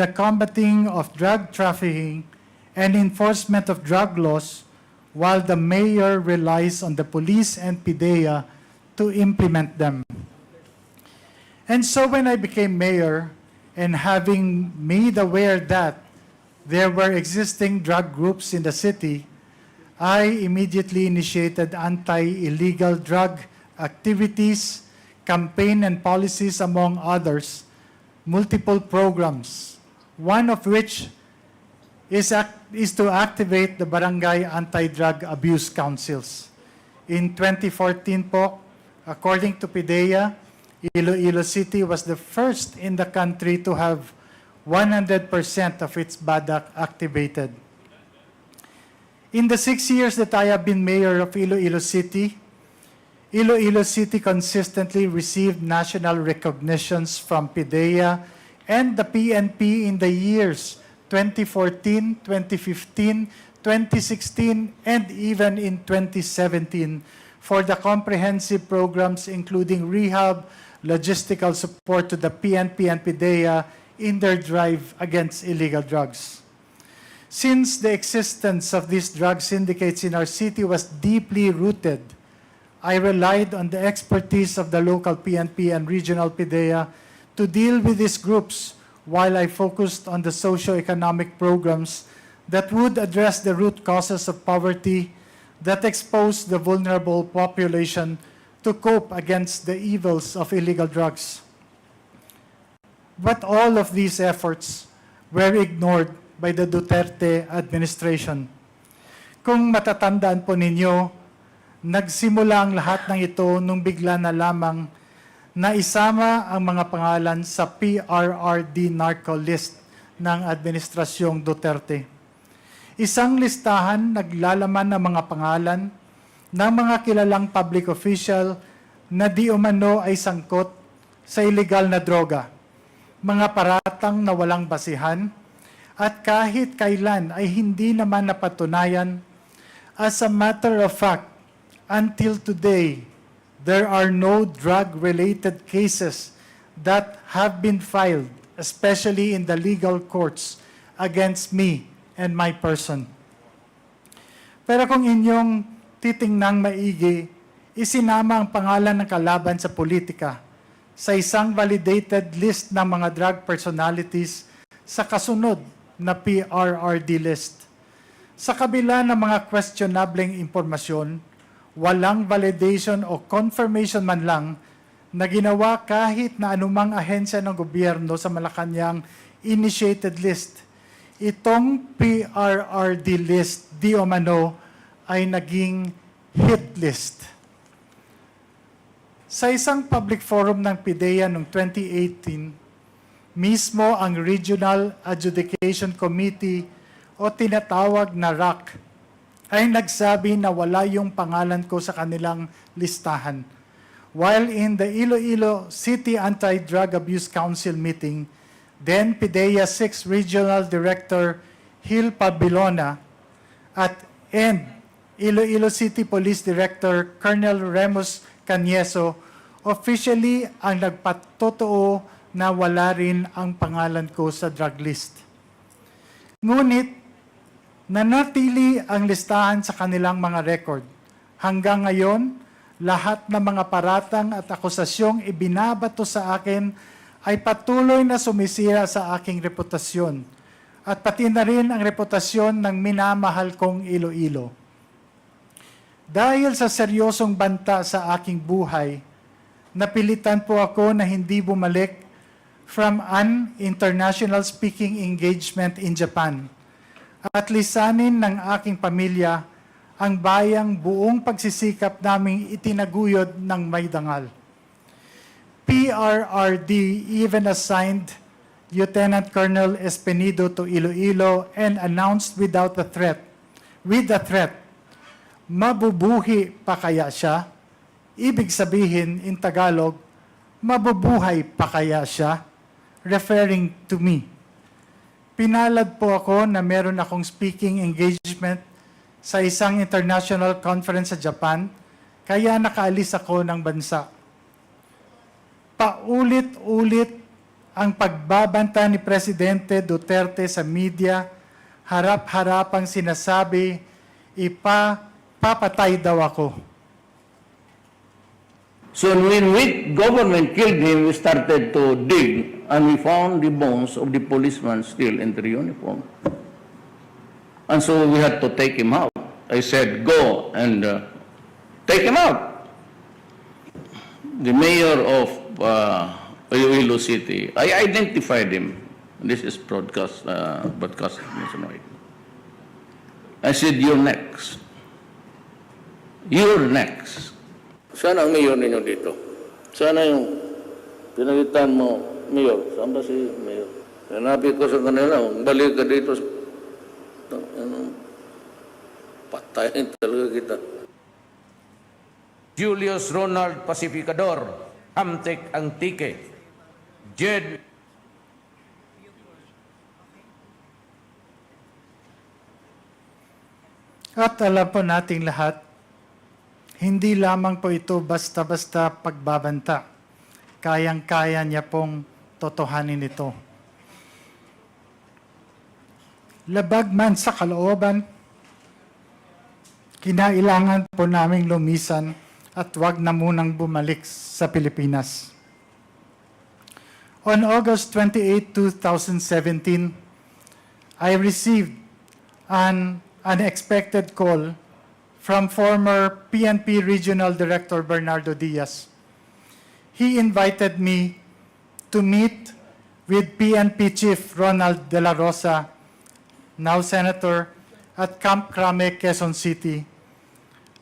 the combating of drug trafficking and enforcement of drug laws, while the mayor relies on the police and PIDEA to implement them. And so when I became mayor, and having made aware that there were existing drug groups in the city, I immediately initiated anti-illegal drug activities, campaign and policies, among others, multiple programs, one of which is to activate the Barangay Anti-Drug Abuse Councils. In 2014 po, according to PIDEA, Iloilo City was the first in the country to have 100% of its BADAC activated. In the 6 years that I have been mayor of Iloilo City consistently received national recognitions from PIDEA and the PNP in the years 2014, 2015, 2016, and even in 2017 for the comprehensive programs including rehab, logistical support to the PNP and PIDEA in their drive against illegal drugs. Since the existence of these drug syndicates in our city was deeply rooted, I relied on the expertise of the local PNP and regional PIDEA to deal with these groups while I focused on the socio-economic programs that would address the root causes of poverty that expose the vulnerable population to cope against the evils of illegal drugs. But all of these efforts were ignored by the Duterte administration. Kung matatandaan po ninyo, nagsimula ang lahat ng ito nung bigla na lamang na isama ang mga pangalan sa PRRD narco-list ng Administrasyong Duterte. Isang listahan naglalaman ng mga pangalan ng mga kilalang public official na di umano ay sangkot sa illegal na droga, mga paratang na walang basihan, at kahit kailan ay hindi naman napatunayan. As a matter of fact, until today, there are no drug-related cases that have been filed, especially in the legal courts, against me and my person. Pero kung inyong titingnang maigi, isinama ang pangalan ng kalaban sa politika sa isang validated list ng mga drug personalities sa kasunod na PRRD list. Sa kabila ng mga questionableng impormasyon, walang validation o confirmation man lang na ginawa kahit na anumang ahensya ng gobyerno sa Malacanang initiated list. Itong PRRD list di umano ay naging hit list. Sa isang public forum ng PIDEA noong 2018, mismo ang Regional Adjudication Committee o tinatawag na RAC ay nagsabi na wala yung pangalan ko sa kanilang listahan. While in the Iloilo City Anti-Drug Abuse Council meeting, then PIDEA 6 Regional Director Hil Pabilona and Iloilo City Police Director Colonel Remus Canieso officially ang nagpatotoo na wala rin ang pangalan ko sa drug list. Ngunit, nanatili ang listahan sa kanilang mga record. Hanggang ngayon, lahat ng mga paratang at akusasyong ibinabato sa akin ay patuloy na sumisira sa aking reputasyon at pati na rin ang reputasyon ng minamahal kong Iloilo. Dahil sa seryosong banta sa aking buhay, napilitan po ako na hindi bumalik from an international speaking engagement in Japan at lisanin ng aking pamilya ang bayang buong pagsisikap naming itinaguyod ng may dangal. PRRD even assigned Lieutenant Colonel Espenido to Iloilo and announced with a threat, mabubuhi pa kaya siya? Ibig sabihin, in Tagalog, mabubuhay pa kaya siya? Referring to me. Pinalad po ako na meron akong speaking engagement sa isang international conference sa Japan, kaya nakaalis ako ng bansa. Paulit-ulit ang pagbabanta ni Presidente Duterte sa media, harap-harapang sinasabi, papatay daw ako. So when government killed him, we started to dig and we found the bones of the policeman still in their uniform. And so we had to take him out. I said, go and take him out. The mayor of Iloilo City, I identified him. This is broadcast nationwide. I said, you're next. You're next. Sana ang mayor ninyo dito? Sana yung pinagitan mo, mayor. Saan ba si mayor? Hanapin ko sa kanila, balik ka dito. Patayin talaga kita. Julius Ronald Pacificador, Amtek Antike, Jed At alam po nating lahat, hindi lamang po ito basta-basta pagbabanta. Kayang-kaya niya pong totohanin ito. Labag man sa kalooban, kinailangan po naming lumisan at wag na munang bumalik sa Pilipinas. On August 28, 2017, I received an unexpected call from former PNP Regional Director Bernardo Diaz. He invited me to meet with PNP Chief Ronald Dela Rosa, now Senator, at Camp Crame, Quezon City,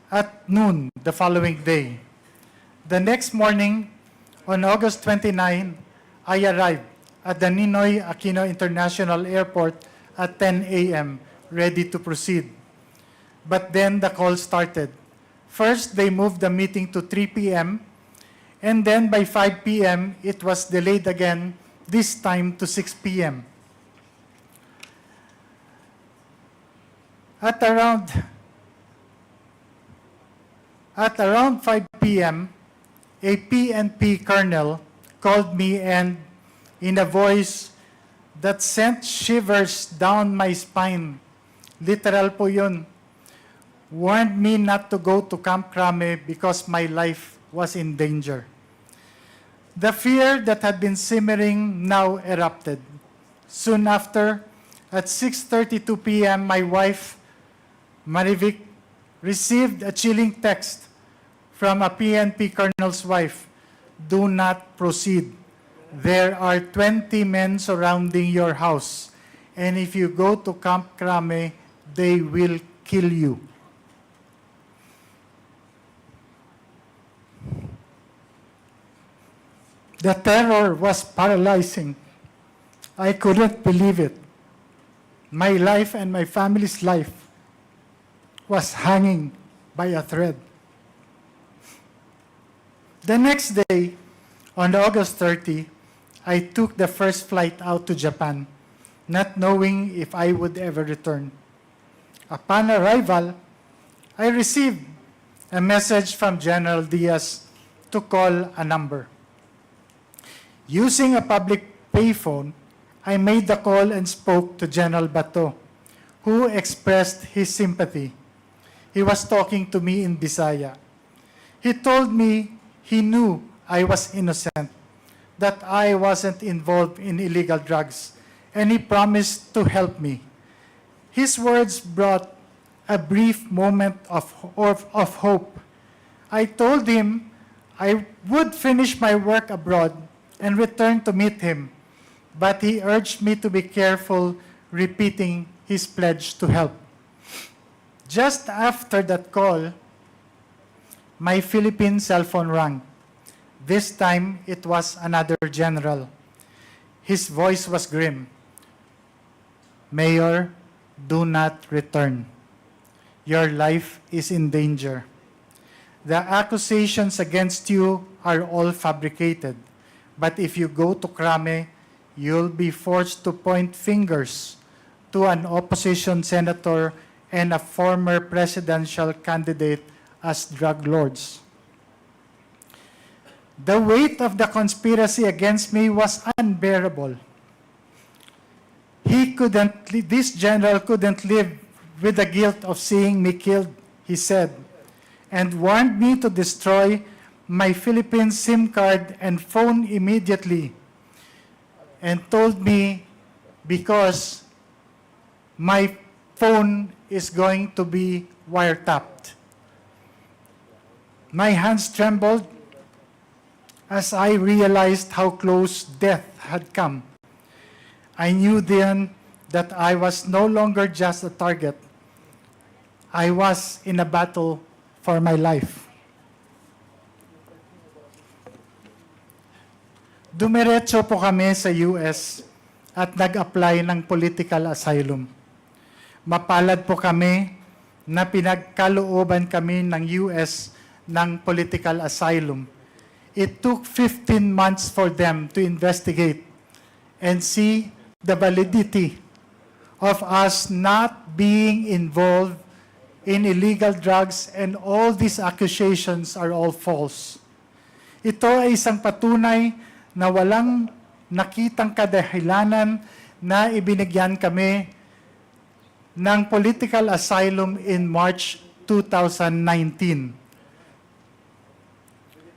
at noon the following day. The next morning, on August 29, I arrived at the Ninoy Aquino International Airport at 10 a.m., ready to proceed. But then the call started. First, they moved the meeting to 3 p.m., and then by 5 p.m., it was delayed again, this time to 6 p.m. At around 5 p.m., a PNP colonel called me and, in a voice that sent shivers down my spine, literal po yun, warned me not to go to Camp Crame because my life was in danger. The fear that had been simmering now erupted. Soon after, at 6:32 p.m., my wife, Marivic, received a chilling text from a PNP colonel's wife. Do not proceed. There are 20 men surrounding your house, and if you go to Camp Crame, they will kill you. The terror was paralyzing. I couldn't believe it. My life and my family's life was hanging by a thread. The next day, on August 30, I took the first flight out to Japan, not knowing if I would ever return. Upon arrival, I received a message from General Diaz to call a number. Using a public payphone, I made the call and spoke to General Bato, who expressed his sympathy. He was talking to me in Bisaya. He told me he knew I was innocent, that I wasn't involved in illegal drugs, and he promised to help me. His words brought a brief moment of hope. I told him I would finish my work abroad and return to meet him, but he urged me to be careful, repeating his pledge to help. Just after that call, my Philippine cell phone rang. This time, it was another general. His voice was grim. Mayor, do not return. Your life is in danger. The accusations against you are all fabricated. But if you go to Crame, you'll be forced to point fingers to an opposition senator and a former presidential candidate as drug lords. The weight of the conspiracy against me was unbearable. This general couldn't live with the guilt of seeing me killed, he said, and warned me to destroy my Philippine SIM card and phone immediately, and told me because my phone is going to be wiretapped. My hands trembled as I realized how close death had come. I knew then that I was no longer just a target. I was in a battle for my life. Dumiretso po kami sa US at nag-apply ng political asylum. Mapalad po kami na pinagkalooban kami ng US ng political asylum. It took 15 months for them to investigate and see the validity of us not being involved in illegal drugs, and all these accusations are all false. Ito ay isang patunay na walang nakitang kadahilanan na ibinigyan kami ng political asylum in March 2019.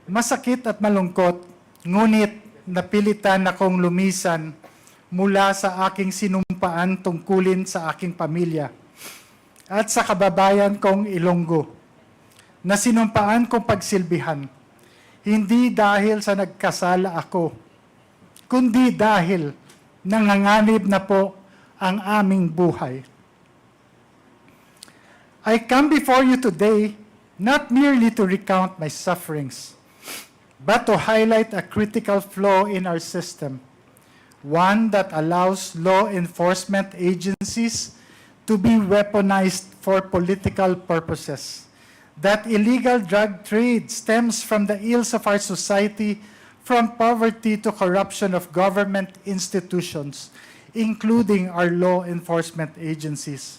Masakit at malungkot, ngunit napilitan akong lumisan mula sa aking sinumpaan tungkulin sa aking pamilya at sa kababayan kong Ilonggo, na sinumpaan kong pagsilbihan, hindi dahil sa nagkasala ako, kundi dahil nanganganib na po ang aming buhay. I come before you today not merely to recount my sufferings, but to highlight a critical flaw in our system, one that allows law enforcement agencies to be weaponized for political purposes. That illegal drug trade stems from the ills of our society, from poverty to corruption of government institutions, including our law enforcement agencies.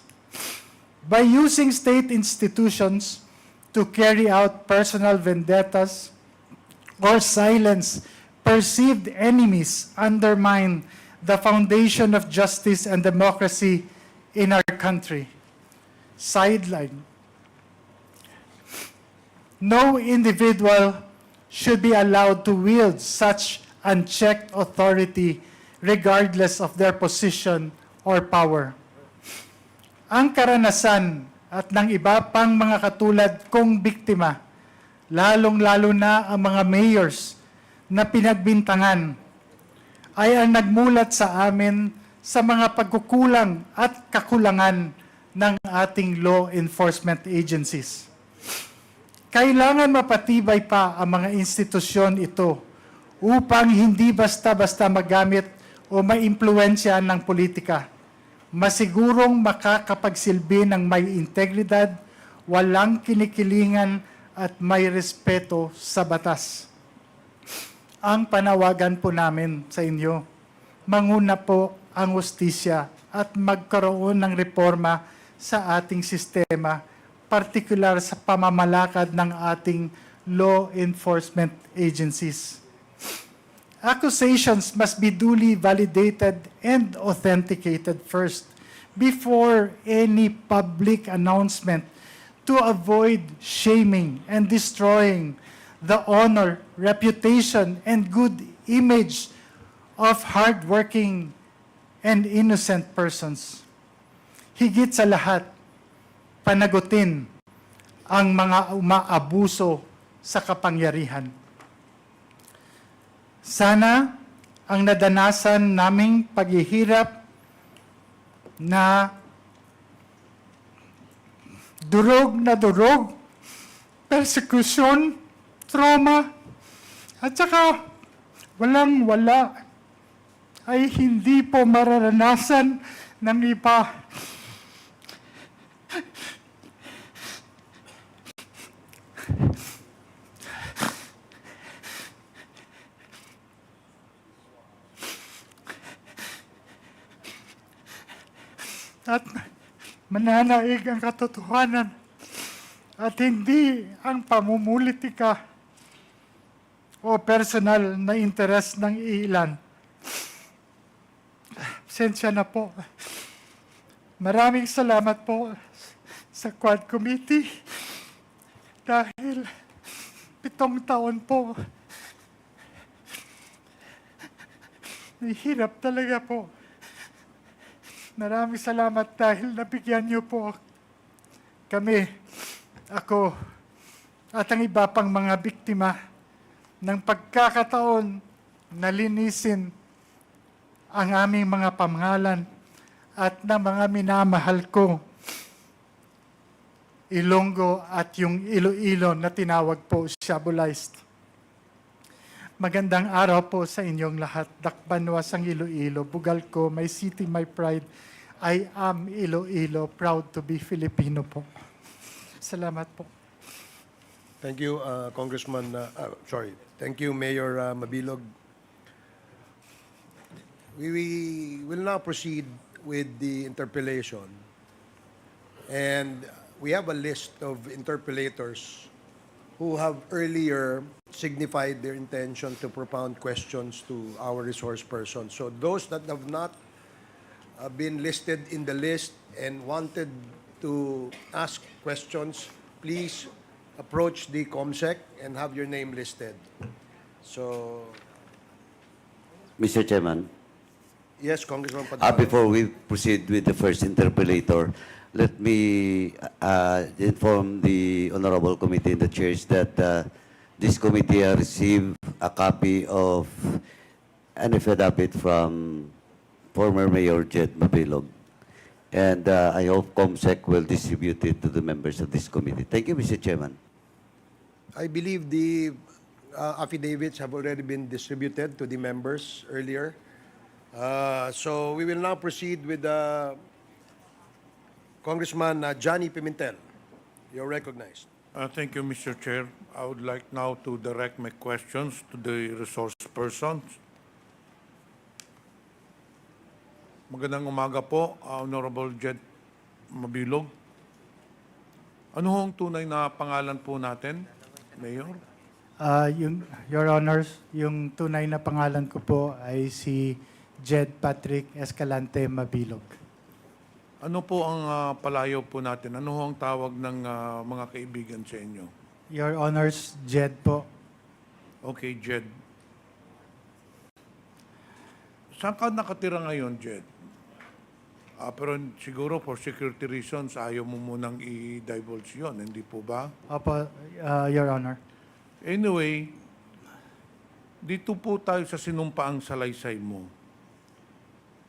By using state institutions to carry out personal vendettas or silence perceived enemies, undermine the foundation of justice and democracy in our country. Sideline. No individual should be allowed to wield such unchecked authority regardless of their position or power. Ang karanasan at ng iba pang mga katulad kong biktima, lalong-lalo na ang mga mayors na pinagbintangan, ay ang nagmulat sa amin sa mga pagkukulang at kakulangan ng ating law enforcement agencies. Kailangan mapatibay pa ang mga institusyon ito upang hindi basta-basta magamit o maimpluwensya ng politika. Masigurong makakapagsilbi ng may integridad, walang kinikilingan at may respeto sa batas. Ang panawagan po namin sa inyo, manguna po ang hustisya at magkaroon ng reforma sa ating sistema, partikular sa pamamalakad ng ating law enforcement agencies. Accusations must be duly validated and authenticated first before any public announcement to avoid shaming and destroying the honor, reputation, and good image of hardworking and innocent persons. Higit sa lahat, panagutin ang mga umaabuso sa kapangyarihan. Sana ang nadanasan naming paghihirap na durog, persecution, trauma, at saka walang-wala ay hindi po mararanasan ng iba. At mananaig ang katotohanan at hindi ang pamumulitika. o personal na interes ng ilan. Pasensya na po. Maraming salamat po sa Quad Committee dahil 7 taon po. Nahihirap talaga po. Maraming salamat dahil nabigyan niyo po kami, ako, at ang iba pang mga biktima ng pagkakataon na linisin ang aming mga pamahalan at na mga minamahal ko, Ilonggo at yung Iloilo na tinawag po Shabolized. Magandang araw po sa inyong lahat. Dakbanwas ang Iloilo, bugal ko, my city, my pride. I am Iloilo, proud to be Filipino po. Salamat po. Thank you, Congressman, thank you, Mayor Mabilog. We will now proceed with the interpellation. And we have a list of interpellators who have earlier signified their intention to propound questions to our resource person. So those that have not been listed in the list and wanted to ask questions, please approach the COMSEC and have your name listed. So, Mr. Chairman, yes, Congressman Padilla. before we proceed with the first interpellator, let me inform the Honorable Committee and the chairs that this committee has received a copy of an affidavit from former Mayor Jed Mabilog. And I hope COMSEC will distribute it to the members of this committee. Thank you, Mr. Chairman. I believe the affidavits have already been distributed to the members earlier. So we will now proceed with Congressman Johnny Pimentel. You're recognized. Thank you, Mr. Chair. I would like now to direct my questions to the resource persons. Magandang umaga po, Honorable Jed Mabilog. Ano hong tunay na pangalan po natin, Mayor? Your Honors, yung tunay na pangalan ko po ay si Jed Patrick Escalante Mabilog. Ano po ang palayo po natin? Ano hong tawag ng mga kaibigan sa inyo? Your Honors, Jed po. Okay, Jed. Saan ka nakatira ngayon, Jed? Pero siguro for security reasons, ayaw mo munang i-divulge yun, hindi po ba? Opo, Your Honor. Anyway, dito po tayo sa sinumpaang salaysay mo.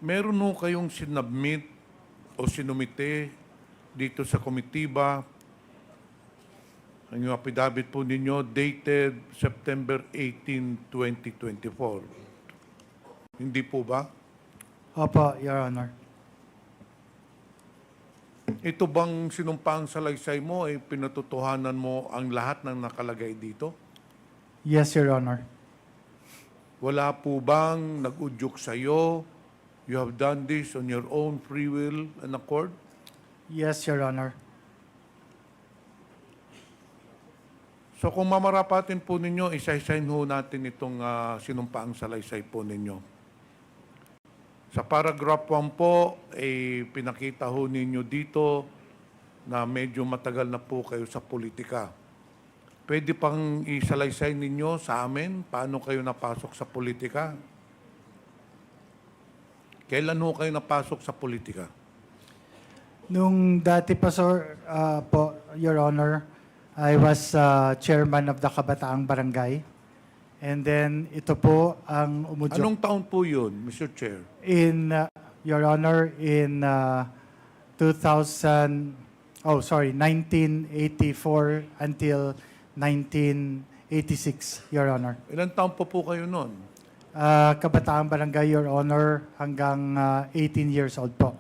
Meron ho kayong sinubmit o sinumite dito sa komitiba. Ang affidavit po ninyo dated September 18, 2024. Hindi po ba? Opo, Your Honor. Ito bang sinumpaang salaysay mo ay pinatotohanan mo ang lahat ng nakalagay dito? Yes, Your Honor. Wala po bang nag-udyok sa'yo? You have done this on your own free will and accord? Yes, Your Honor. So kung mamarapatin po ninyo, isa-isahin ho natin itong sinumpaang salaysay po ninyo. Sa paragraph 1 po, pinakita ho ninyo dito na medyo matagal na po kayo sa politika. Pwede pang isalaysay ninyo sa amin paano kayo napasok sa politika? Kailan ho kayo napasok sa politika? Nung dati pa, sir, po, Your Honor, I was chairman of the Kabataang Barangay. And then, ito po ang umudyok. Anong taon po yun, Mr. Chair? In, Your Honor, in 1984 until 1986, Your Honor. Ilan taon po kayo noon? Kabataang Barangay, Your Honor, hanggang 18 years old po.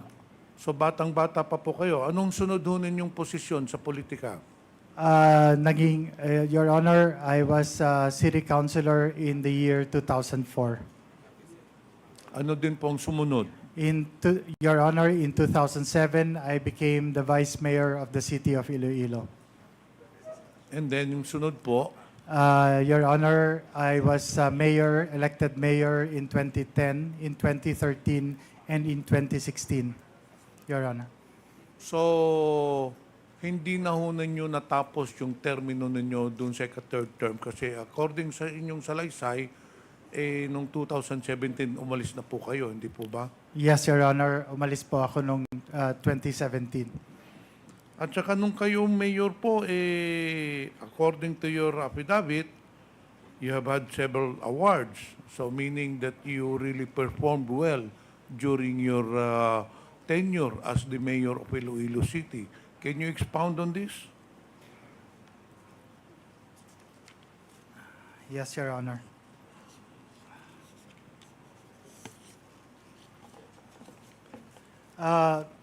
So batang-bata pa po kayo. Anong sunod ho ninyong posisyon sa politika? Your Honor, I was city councilor in the year 2004. Ano din pong sumunod? Your Honor, in 2007, I became the vice mayor of the city of Iloilo. And then yung sunod po, Your Honor, I was mayor, elected mayor in 2010, in 2013, and in 2016, Your Honor. So, hindi na ho ninyo natapos yung termino ninyo dun sa third term kasi according sa inyong salaysay, nung 2017 umalis na po kayo, hindi po ba? Yes, Your Honor. Umalis po ako noong 2017. At saka nung kayo mayor po, according to your affidavit, you have had several awards. So meaning that you really performed well during your tenure as the mayor of Iloilo City. Can you expound on this? Yes, Your Honor.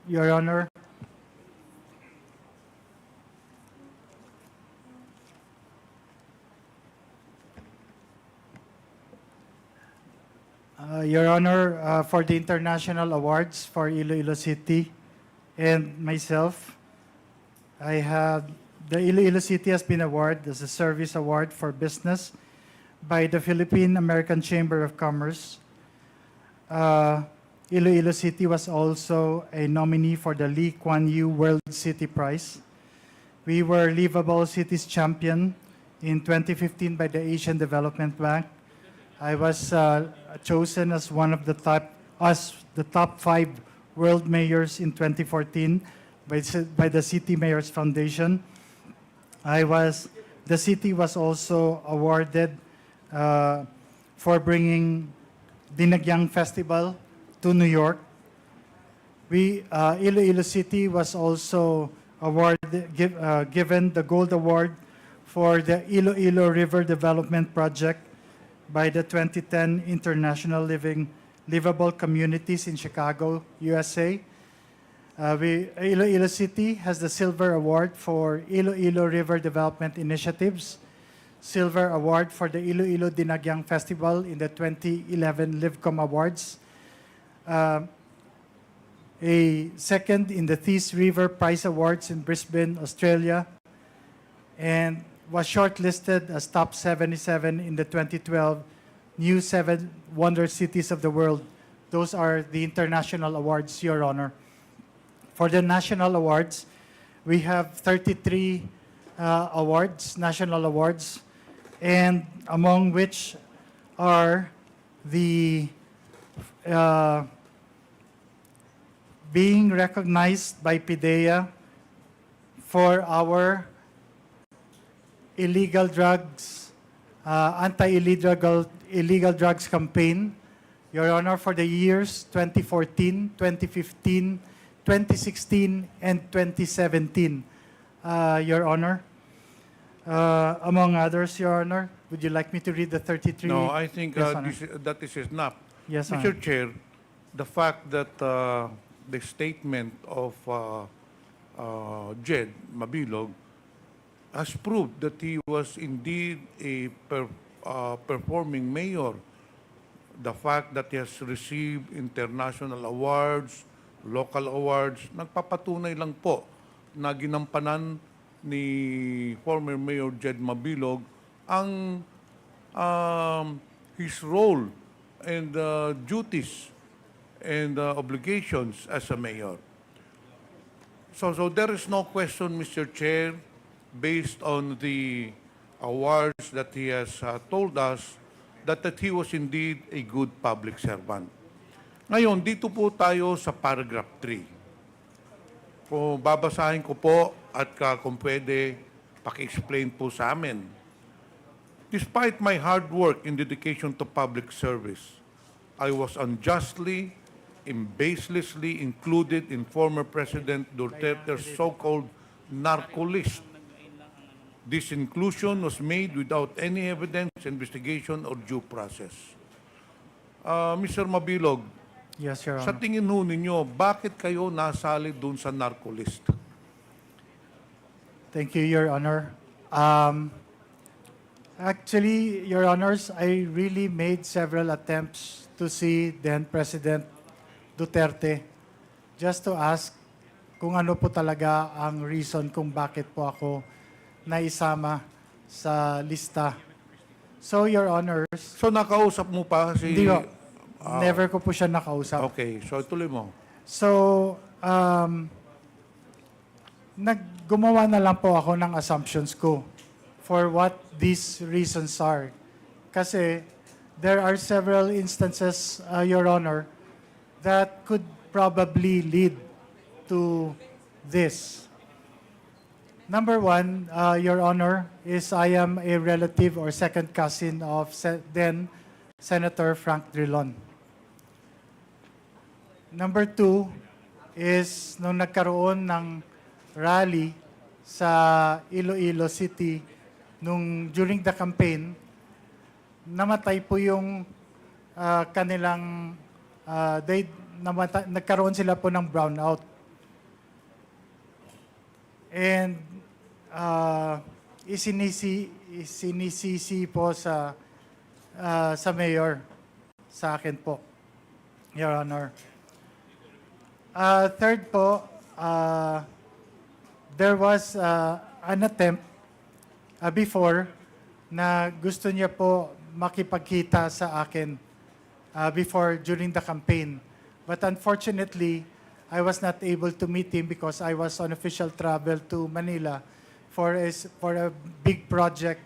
Your Honor, Your Honor, for the international awards for Iloilo City and myself, I have the Iloilo City has been awarded as a service award for business by the Philippine American Chamber of Commerce. Iloilo City was also a nominee for the Lee Kuan Yew World City Prize. We were Livable Cities Champion in 2015 by the Asian Development Bank. I was chosen as one of the top 5 world mayors in 2014 by the City Mayors Foundation. The city was also awarded for bringing Dinagyang Festival to New York. Iloilo City was also given the Gold Award for the Iloilo River Development Project by the 2010 International Livable Communities in Chicago, USA. Iloilo City has the Silver Award for Iloilo River Development Initiatives, Silver Award for the Iloilo Dinagyang Festival in the 2011 Livcom Awards, a second in the Thies River Prize Awards in Brisbane, Australia, and was shortlisted as top 77 in the 2012 New 7 Wonder Cities of the World. Those are the international awards, Your Honor. For the national awards, we have 33 awards, national awards, and among which are the being recognized by PIDEA for our illegal drugs, illegal drugs campaign, Your Honor, for the years 2014, 2015, 2016, and 2017, Your Honor. Among others, Your Honor, would you like me to read the 33? No, I think Yes, Honor. that is enough. Yes, Mr. Honor. Chair, the fact that the statement of Jed Mabilog has proved that he was indeed a performing mayor. The fact that he has received international awards, local awards, nagpapatunay lang po na ginampanan ni former Mayor Jed Mabilog ang his role and duties and obligations as a mayor. So there is no question, Mr. Chair, based on the awards that he has told us that he was indeed a good public servant. Ngayon, dito po tayo sa paragraph 3. Kung babasahin ko po at kung pwede, paki-explain po sa amin. Despite my hard work and dedication to public service, I was unjustly and baselessly included in former President Duterte's so-called narco-list. This inclusion was made without any evidence, investigation, or due process. Mr. Mabilog, Yes, Your sa Honor. tingin ho ninyo, bakit kayo nasali dun sa narco-list? Thank you, Your Honor. Actually, Your Honors, I really made several attempts to see then President Duterte just to ask kung ano po talaga ang reason kung bakit po ako naisama sa lista. So, Your Honors, So nakausap mo pa si... hindi ko, never ko po siya nakausap. Okay, so tuloy mo. So, gumawa na lang po ako ng assumptions ko for what these reasons are. Kasi there are several instances, Your Honor, that could probably lead to this. Number one, Your Honor, is I am a relative or second cousin of then Senator Frank Drilon. Number two is nung nagkaroon ng rally sa Iloilo City during the campaign, namatay po yung kanilang nagkaroon sila po ng brownout. And isinisisi po sa mayor, sa akin po, Your Honor. Third po, there was an attempt before na gusto niya po makipagkita sa akin during the campaign. But unfortunately, I was not able to meet him because I was on official travel to Manila for a big project,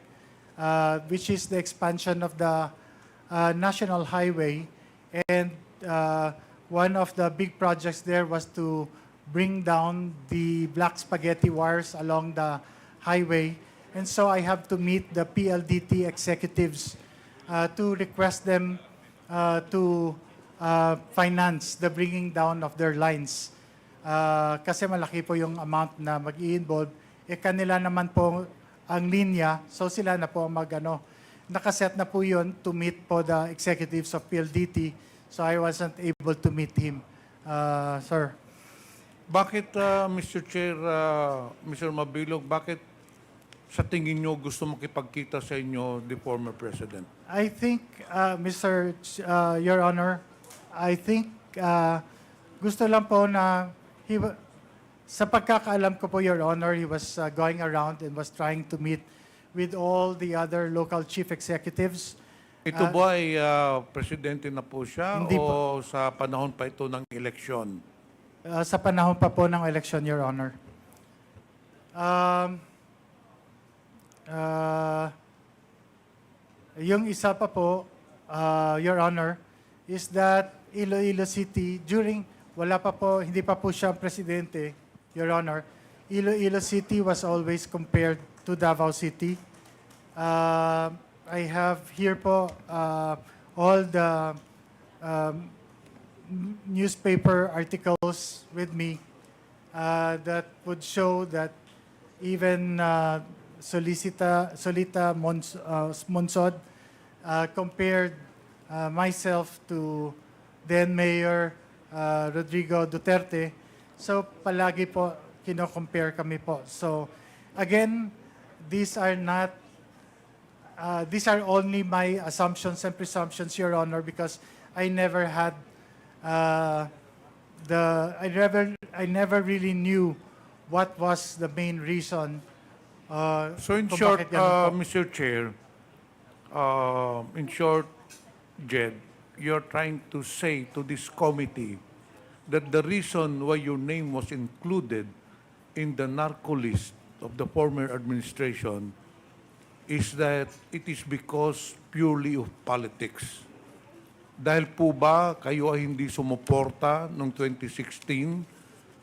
which is the expansion of the national highway. And one of the big projects there was to bring down the black spaghetti wires along the highway. And so I have to meet the PLDT executives to request them to finance the bringing down of their lines. Kasi malaki po yung amount na mag-i-involve. Kanila naman po ang linya, so sila na po nakaset na po yun to meet po the executives of PLDT. So I wasn't able to meet him, sir. Bakit, Mr. Chair, Mr. Mabilog, bakit sa tingin nyo gusto makipagkita sa inyo the former president? I think, Your Honor, I think gusto lang po na sa pagkakaalam ko po, Your Honor, he was going around and was trying to meet with all the other local chief executives. Ito ba ay presidente na po siya Hindi o sa panahon pa ito ng eleksyon? Sa panahon pa po ng election, Your Honor. Yung isa pa po, Your Honor, is that Iloilo City, hindi pa po siya presidente, Your Honor, Iloilo City was always compared to Davao City. I have here po all the newspaper articles with me that would show that even Solita Monsod compared myself to then Mayor Rodrigo Duterte. So palagi po kino-compare kami po. So again, these are only my assumptions and presumptions, Your Honor, because I never had I never really knew what was the main reason. So in kung short, bakit ganun po. Mr. Chair, in short, Jed, you're trying to say to this committee that the reason why your name was included in the narco-list of the former administration is that it is because purely of politics. Dahil po ba kayo ay hindi sumuporta noong 2016?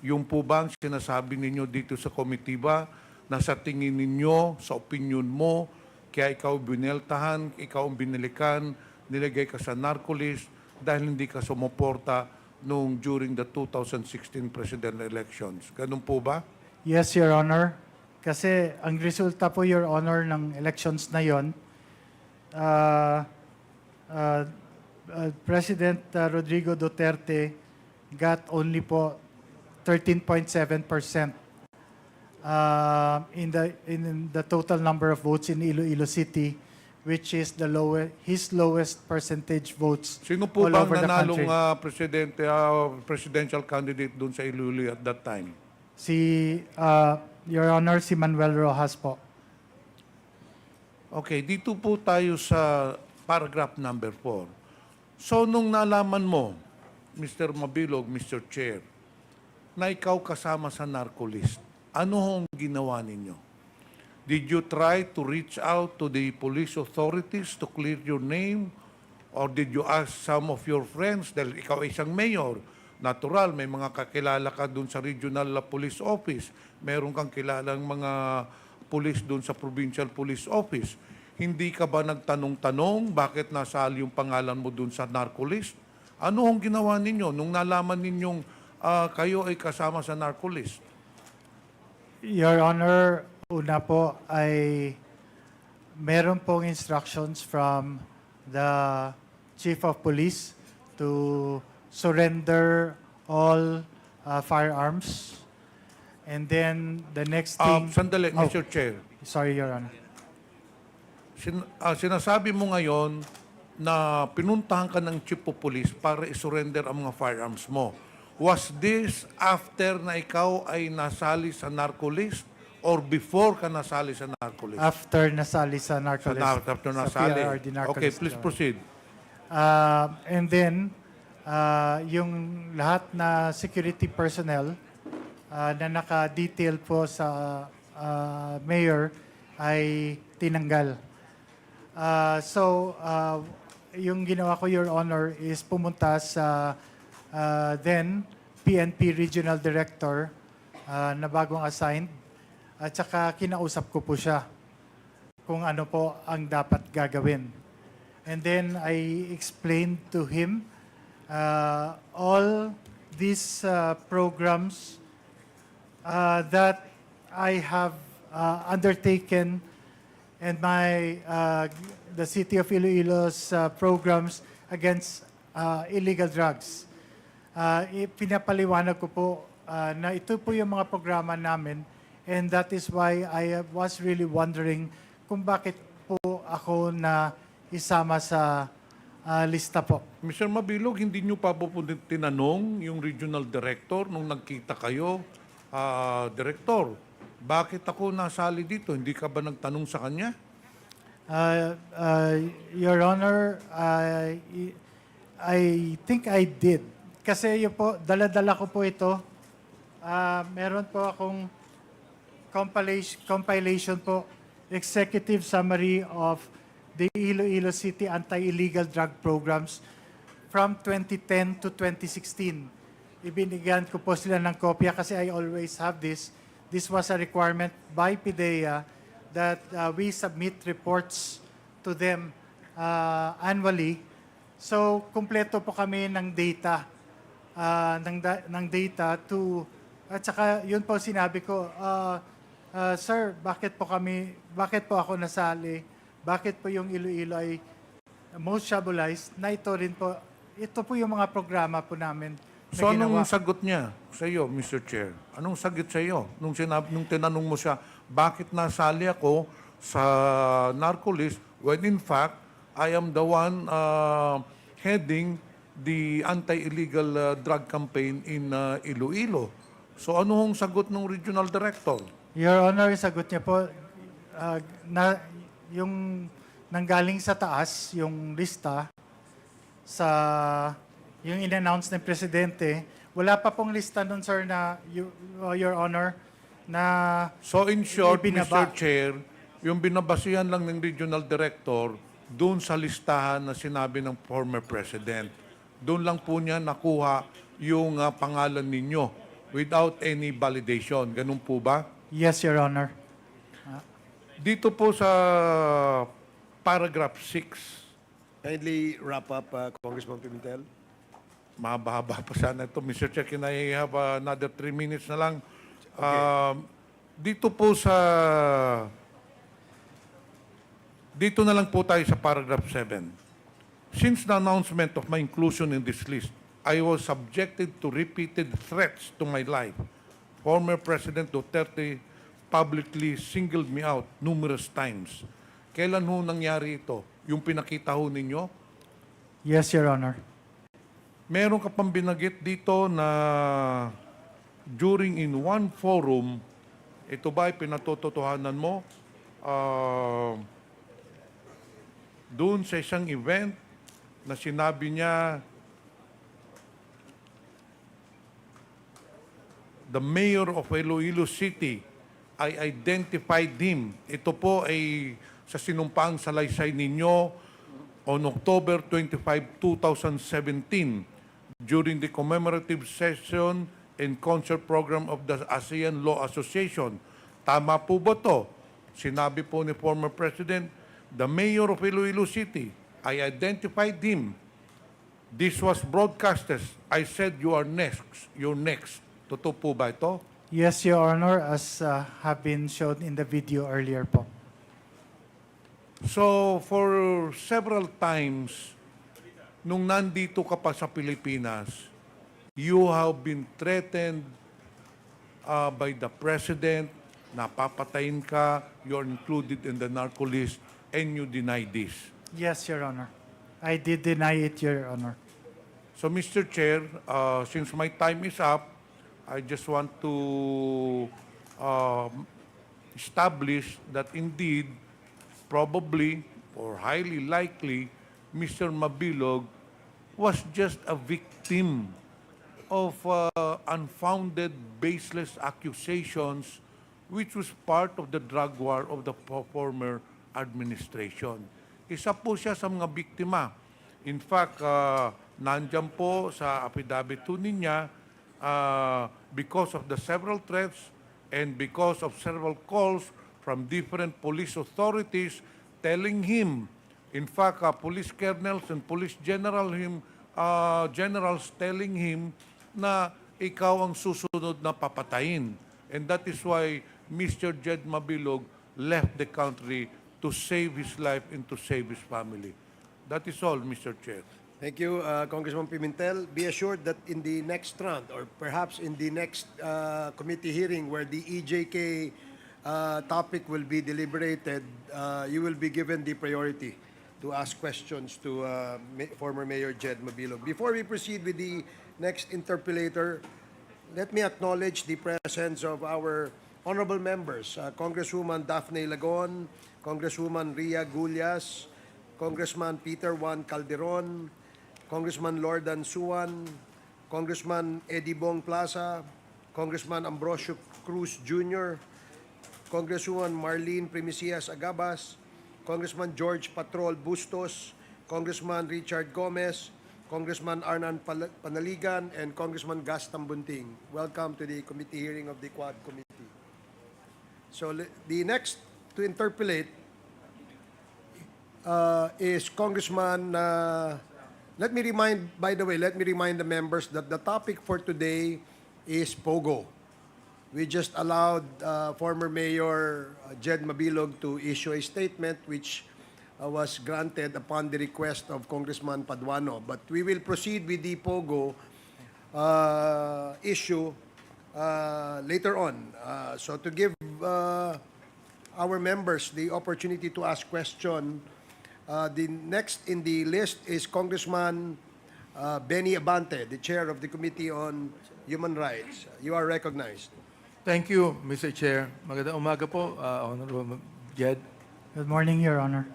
Yung po ba ang sinasabi ninyo dito sa komitiba na sa tingin ninyo, sa opinion mo, kaya ikaw bineltahan, ikaw ang binilikan, nilagay ka sa narco-list dahil hindi ka sumuporta during the 2016 presidential elections. Ganun po ba? Yes, Your Honor. Kasi ang resulta po, Your Honor, ng elections na yon, President Rodrigo Duterte got only po 13.7% in the total number of votes in Iloilo City, which is his lowest percentage votes Sino po all bang over the nanalong country. presidential candidate doon sa Iloilo at that time? Your Honor, si Manuel Rojas po. Okay, dito po tayo sa paragraph number 4. So, nung nalaman mo, Mr. Mabilog, Mr. Chair, na ikaw kasama sa narco-list, ano hong ginawa ninyo? Did you try to reach out to the police authorities to clear your name? Or did you ask some of your friends? Dahil ikaw ay isang mayor, natural, may mga kakilala ka dun sa regional police office. Meron kang kilalang mga police dun sa provincial police office. Hindi ka ba nagtanong-tanong bakit nasali yung pangalan mo dun sa narco-list? Ano hong ginawa ninyo nung nalaman ninyong kayo ay kasama sa narco-list? Your Honor, una po ay meron pong instructions from the Chief of Police to surrender all firearms. And then the next thing... Sandali, Mr. Chair. Sorry, Your Honor. Sinasabi mo ngayon na pinuntahan ka ng Chief of Police para isurrender ang mga firearms mo. Was this after na ikaw ay nasali sa narco-list or before ka nasali sa narco-list? After nasali sa narco-list. After nasali. Sa PRRD narco-list. Okay, please proceed. And then, yung lahat na security personnel na naka-detail po sa mayor ay tinanggal. Yung ginawa ko, Your Honor, is pumunta sa then PNP Regional Director na bagong assigned at saka kinausap ko po siya kung ano po ang dapat gagawin. And then I explained to him all these programs that I have undertaken and the City of Iloilo's programs against illegal drugs. Pinapaliwanag ko po na ito po yung mga programa namin, and that is why I was really wondering kung bakit po ako na isama sa lista po. Mr. Mabilog, hindi nyo pa po tinanong yung regional director nung nagkita kayo, Director, bakit ako nasali dito? Hindi ka ba nagtanong sa kanya? Your Honor, I think I did. Kasi yun po, dala-dala ko po ito. Meron po akong compilation po, executive summary of the Iloilo City Anti-Illegal Drug Programs from 2010 to 2016. Ibinigyan ko po sila ng kopya kasi I always have this. This was a requirement by PDEA that we submit reports to them annually. So, kumpleto po kami ng data. Ng data to... At saka, yun po sinabi ko, Sir, bakit po ako nasali? Bakit po yung Iloilo ay most shabualized? Na ito rin po, ito po yung mga programa po namin. So anong sagot niya sa iyo, Mr. Chair? Anong sagot sa iyo? Nung tinanong mo siya, bakit nasali ako sa narco-list when in fact, I am the one heading the anti-illegal drug campaign in Iloilo. So anong sagot ng regional director? Your Honor, yung sagot niya po, yung nanggaling sa taas, yung lista, yung in-announce ng Presidente, wala pa pong lista nun, sir, na, Your Honor, na... So in short, ibinaba. Mr. Chair, yung binabasihan lang ng regional director, doon sa listahan na sinabi ng former President, doon lang po niya nakuha yung pangalan ninyo without any validation. Ganun po ba? Yes, Your Honor. Dito po sa paragraph 6, Kindly wrap up, Congressman Pimentel. mahaba pa sana ito. Mr. Chair, can I have another 3 minutes na lang? Dito po sa... Dito na lang po tayo sa paragraph 7. Since the announcement of my inclusion in this list, I was subjected to repeated threats to my life. Former President Duterte publicly singled me out numerous times. Kailan ho nangyari ito? Yung pinakita ho ninyo? Yes, Your Honor. Meron ka pang binagit dito na during in one forum, ito ba ay pinatotohanan mo? doon sa isang event na sinabi niya, the mayor of Iloilo City, I identified him. Ito po ay sa sinumpaang salaysay ninyo on October 25, 2017 during the commemorative session and concert program of the ASEAN Law Association. Tama po ba to? Sinabi po ni former President, the mayor of Iloilo City, I identified him. This was broadcasted. I said, you are next. You're next. Totoo po ba ito? Yes, Your Honor, as have been shown in the video earlier po. So, for several times, nung nandito ka pa sa Pilipinas, you have been threatened by the President, napapatayin ka, you're included in the narco-list, and you deny this. Yes, Your Honor. I did deny it, Your Honor. So, Mr. Chair, since my time is up, I just want to establish that indeed, probably or highly likely, Mr. Mabilog was just a victim of unfounded, baseless accusations which was part of the drug war of the former administration. Isa po siya sa mga biktima. In fact, nandyan po sa affidavit niya, because of the several threats and because of several calls from different police authorities telling him, in fact, police colonels and police generals telling him na ikaw ang susunod na papatayin. And that is why Mr. Jed Mabilog left the country to save his life and to save his family. That is all, Mr. Chair. Thank you, Congressman Pimentel. Be assured that in the next round, or perhaps in the next committee hearing where the EJK topic will be deliberated, you will be given the priority to ask questions to former Mayor Jed Mabilog. Before we proceed with the next interpellator, let me acknowledge the presence of our honorable members, Congresswoman Daphne Lagon, Congresswoman Ria Gullas, Congressman Peter Juan Calderon, Congressman Lordan Suwan, Congressman Eddie Bong Plaza, Congressman Ambrosio Cruz Jr., Congresswoman Marlene Primicias Agabas, Congressman George Patrol Bustos, Congressman Richard Gomez, Congressman Arnan Panaligan, and Congressman Gaston Bunting. Welcome to the committee hearing of the Quad Committee. So the next to interpellate is Congressman... let me remind the members that the topic for today is POGO. We just allowed former Mayor Jed Mabilog to issue a statement which was granted upon the request of Congressman Paduano. But we will proceed with the POGO issue later on. So to give our members the opportunity to ask questions, the next in the list is Congressman Benny Abante, the chair of the Committee on Human Rights. You are recognized. Thank you, Mr. Chair. Magandang umaga po, Honorable Jed. Good morning, Your Honor.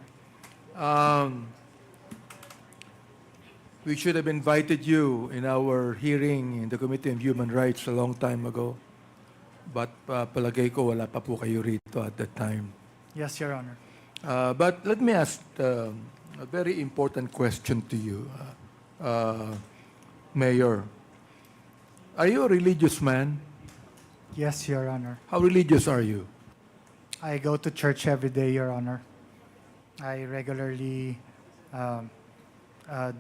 We should have invited you in our hearing in the Committee on Human Rights a long time ago. But palagay ko wala pa po kayo rito at that time. Yes, Your Honor. But let me ask a very important question to you, Mayor. Are you a religious man? Yes, Your Honor. How religious are you? I go to church every day, Your Honor. I regularly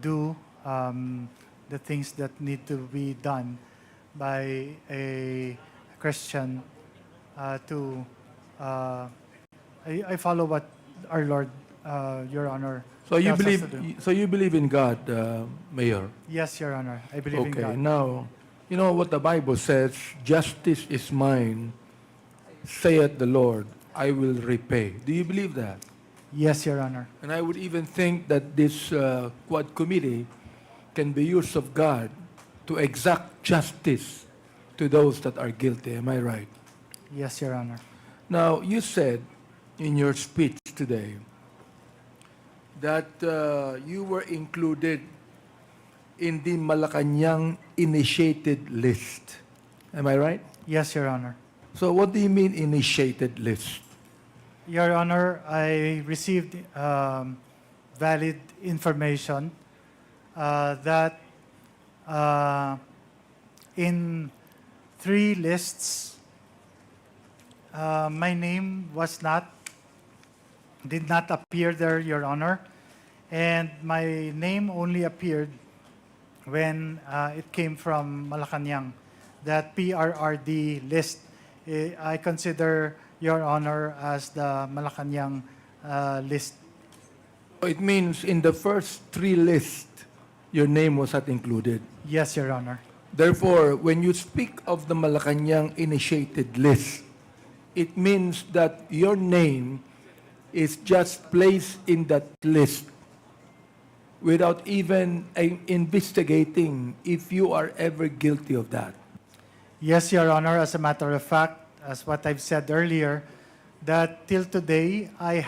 do the things that need to be done by a Christian I follow what our Lord, Your Honor, So you tells us believe? to do. So you believe in God, Mayor? Yes, Your Honor. I believe in Okay. God. Now, you know what the Bible says: "Justice is mine, saith the Lord. I will repay." Do you believe that? Yes, Your Honor. And I would even think that this Quad Committee can be used of God to exact justice to those that are guilty. Am I right? Yes, Your Honor. Now, you said in your speech today that you were included in the Malacanang initiated list. Am I right? Yes, Your Honor. So what do you mean initiated list? Your Honor, I received valid information that in 3 lists, my name did not appear there, Your Honor, and my name only appeared when it came from Malacanang, that PRRD list. I consider, Your Honor, as the Malacanang list. It means in the first 3 lists, your name was not included. Yes, Your Honor. Therefore, when you speak of the Malacanang initiated list, it means that your name is just placed in that list without even investigating if you are ever guilty of that. Yes, Your Honor. As a matter of fact, as what I've said earlier, that till today, I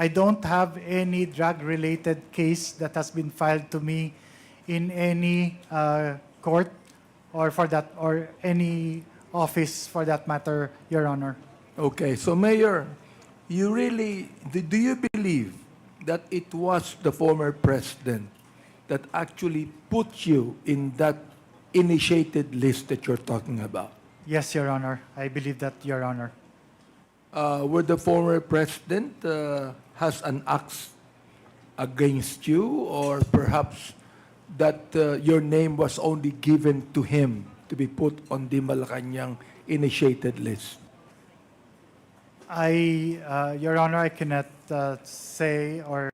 don't have any drug-related case that has been filed to me in any court or any office for that matter, Your Honor. Okay, so Mayor, do you believe that it was the former president that actually put you in that initiated list that you're talking about? Yes, Your Honor. I believe that, Your Honor. Where the former president has an axe against you, or perhaps that your name was only given to him to be put on the Malacanang initiated list? Your Honor, I cannot say or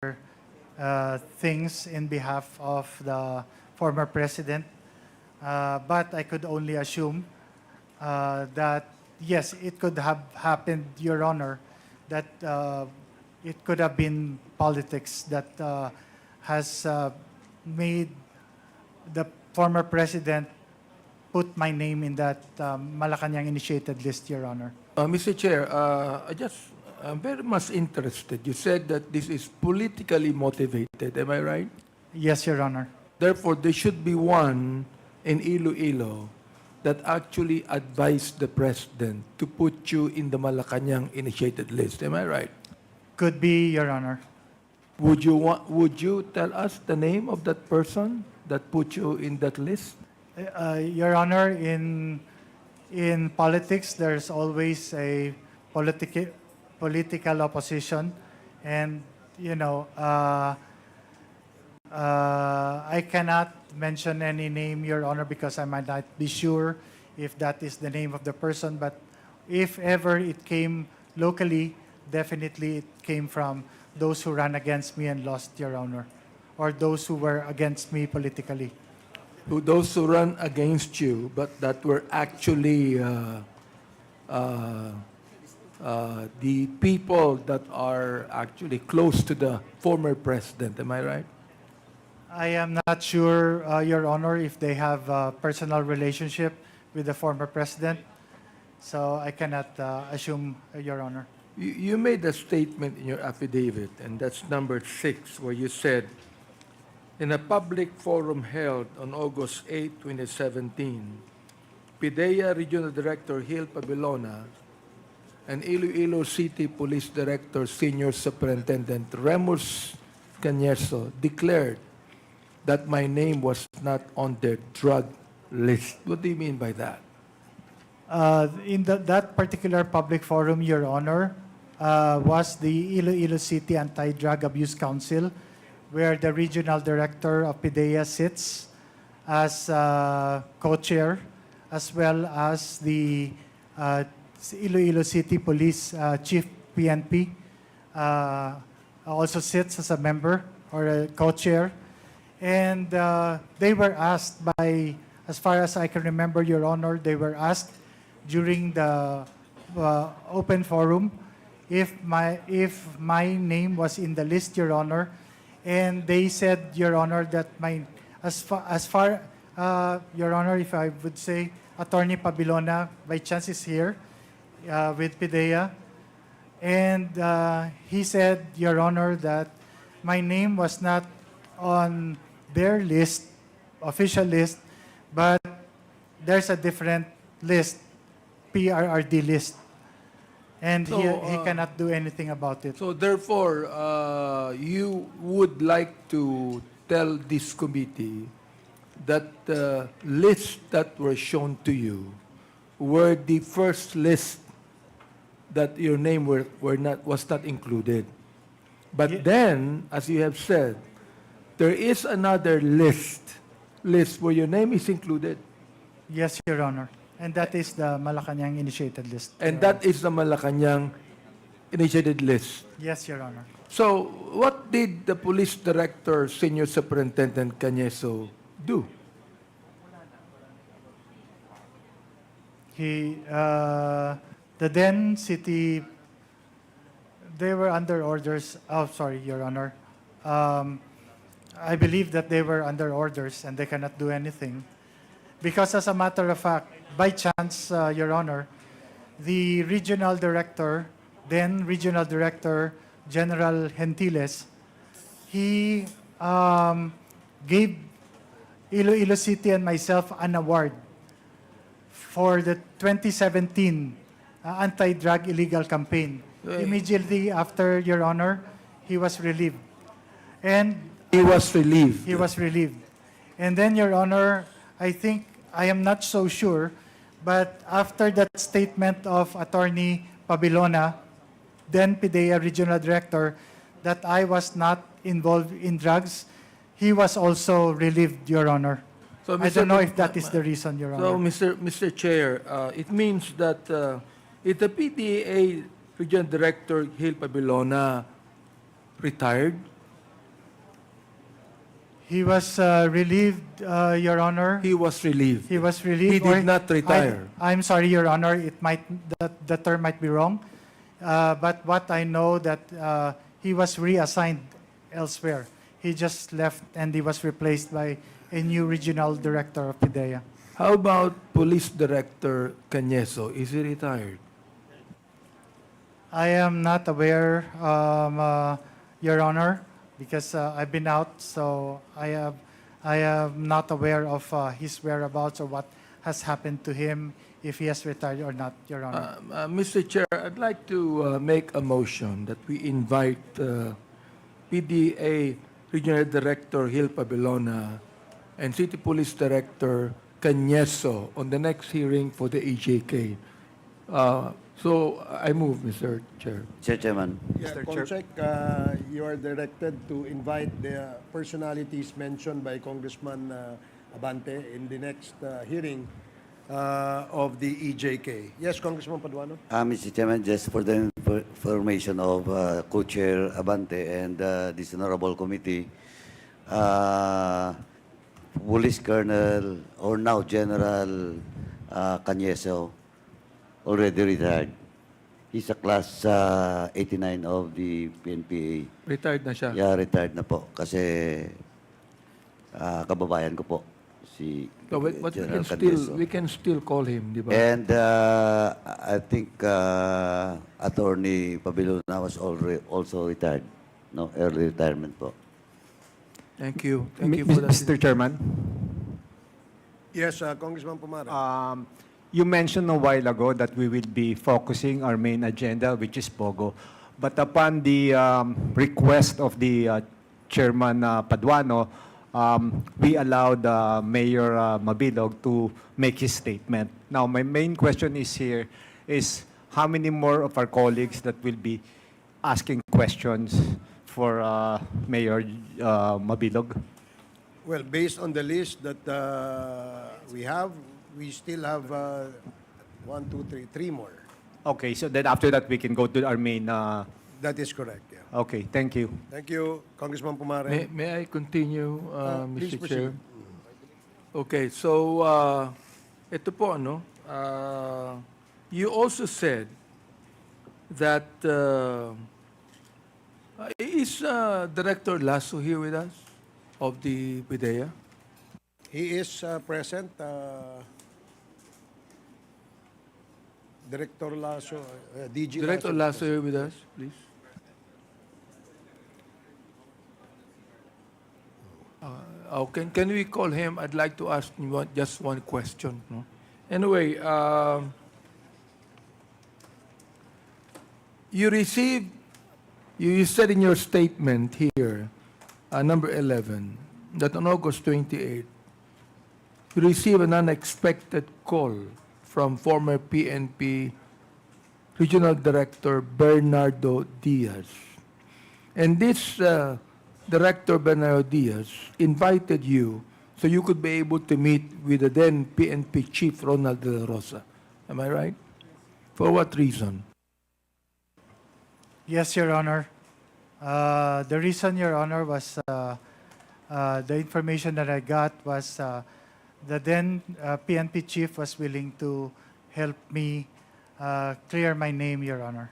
things in behalf of the former president, but I could only assume that yes, it could have happened, Your Honor, that it could have been politics that has made the former president put my name in that Malacanang initiated list, Your Honor. Mr. Chair, I'm very much interested. You said that this is politically motivated. Am I right? Yes, Your Honor. Therefore, there should be one in Iloilo that actually advised the president to put you in the Malacanang initiated list. Am I right? Could be, Your Honor. Would you tell us the name of that person that put you in that list? Your Honor, in politics, there's always a political opposition, and I cannot mention any name, Your Honor, because I might not be sure if that is the name of the person. But if ever it came locally, definitely it came from those who ran against me and lost, Your Honor, or those who were against me politically. Those who run against you, but that were actually the people that are actually close to the former president. Am I right? I am not sure, Your Honor, if they have a personal relationship with the former president, so I cannot assume, Your Honor. You made a statement in your affidavit, and that's number 6, where you said, in a public forum held on August 8, 2017, PIDEA Regional Director Gil Pabilona and Iloilo City Police Director Senior Superintendent Remus Cañeso declared that my name was not on their drug list. What do you mean by that? In that particular public forum, Your Honor, was the Iloilo City Anti-Drug Abuse Council, where the regional director of PIDEA sits as co-chair, as well as the Iloilo City Police Chief PNP also sits as a member or a co-chair. And they were asked by, as far as I can remember, Your Honor, they were asked during the open forum if my name was in the list, Your Honor. And they said, Your Honor, that Your Honor, if I would say, Attorney Pabilona, by chance is here with PIDEA. And he said, Your Honor, that my name was not on their list, official list, but there's a different list, PRRD list. And So, he cannot do anything about it. So therefore, you would like to tell this committee that the lists that were shown to you were the first list that your name was not included. But then, as you have said, there is another list where your name is included. Yes, Your Honor. And that is the Malacanang initiated list. And Your that is the Malacanang initiated list. Honor. Yes, Your Honor. So, what did the police director, Senior Superintendent Cañeso, do? He, the then city, they were under orders. Oh, sorry, Your Honor. I believe that they were under orders and they cannot do anything. Because as a matter of fact, by chance, Your Honor, the regional director, then regional director, General Gentiles, he gave Iloilo City and myself an award for the 2017 anti-drug illegal campaign. Immediately after, Your Honor, he was relieved. And He was relieved. he was relieved. And then, Your Honor, I think, I am not so sure, but after that statement of Attorney Pabilona, then PDEA Regional Director, that I was not involved in drugs, he was also relieved, Your Honor. So, I don't know if that is the reason, Your So, Honor. Mr. Chair, it means that if the PDEA Regional Director Gil Pabilona retired, He was relieved, Your Honor. he was relieved. He was relieved. He did not retire. I'm sorry, Your Honor. It might the term might be wrong, but what I know that he was reassigned elsewhere. He just left and he was replaced by a new regional director of PIDEA. How about Police Director Cañeso? Is he retired? I am not aware, Your Honor, because I've been out, so I am not aware of his whereabouts or what has happened to him, if he has retired or not, Your Honor. Mr. Chair, I'd like to make a motion that we invite PDA Regional Director Gil Pabilona and City Police Director Cañeso on the next hearing for the EJK. So I move, Mr. Chair. Mr. Chairman. Yeah, Consec, you are directed to invite the personalities mentioned by Congressman Abante in the next hearing of the EJK. Yes, Congressman Paduano? Mr. Chairman, just for the information of Co-Chair Abante and this honorable committee, Police Colonel, or now General Cañeso, already retired. He's a class 89 of the PNPA. Retired na siya. Yeah, retired na po. Kasi kababayan ko po, si So, but General we can still call him, di ba? And I think Attorney Pabilona was also retired. No, early retirement po. Thank you. Thank you for that. Mr. Chairman, Yes, Congressman Pumara. you mentioned a while ago that we will be focusing our main agenda, which is POGO. But upon the request of the Chairman Paduano, we allowed Mayor Mabilog to make his statement. Now, my main question is here is how many more of our colleagues that will be asking questions for Mayor Mabilog? Well, based on the list that we still have 1, 2, 3, 3 more. Okay, so then after that, we can go to our main... That is correct, yeah. okay, thank you. Thank you, Congressman Pumare. May I continue, Please Mr. proceed. Chair? Okay, so ito po, ano, you also said that is Director Lasso here with us of the PIDEA? He is present. Director Lasso, DG Director Lasso. Lasso, you with us, please. Can we call him? I'd like to ask him just one question. No? Anyway, you said in your statement here, number 11, that on August 28, you received an unexpected call from former PNP Regional Director Bernardo Diaz. And this Director Bernardo Diaz invited you so you could be able to meet with the then PNP Chief Ronald De La Rosa. Am I right? For what reason? Yes, Your Honor. The reason, Your Honor, was the information that I got was the then PNP chief was willing to help me clear my name, Your Honor.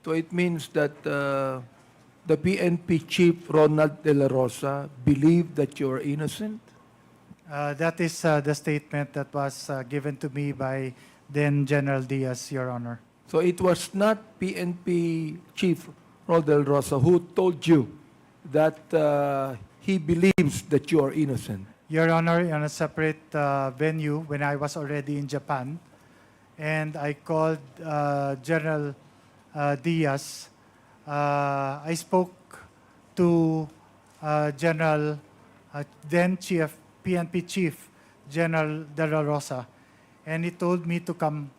So it means that the PNP Chief Ronald De La Rosa believed that you are innocent? That is the statement that was given to me by then General Diaz, Your Honor. So it was not PNP Chief Ronald De La Rosa who told you that he believes that you are innocent? Your Honor, on a separate venue, when I was already in Japan, and I called General Diaz, I spoke to General, then Chief, PNP Chief, General De La Rosa, and he told me to come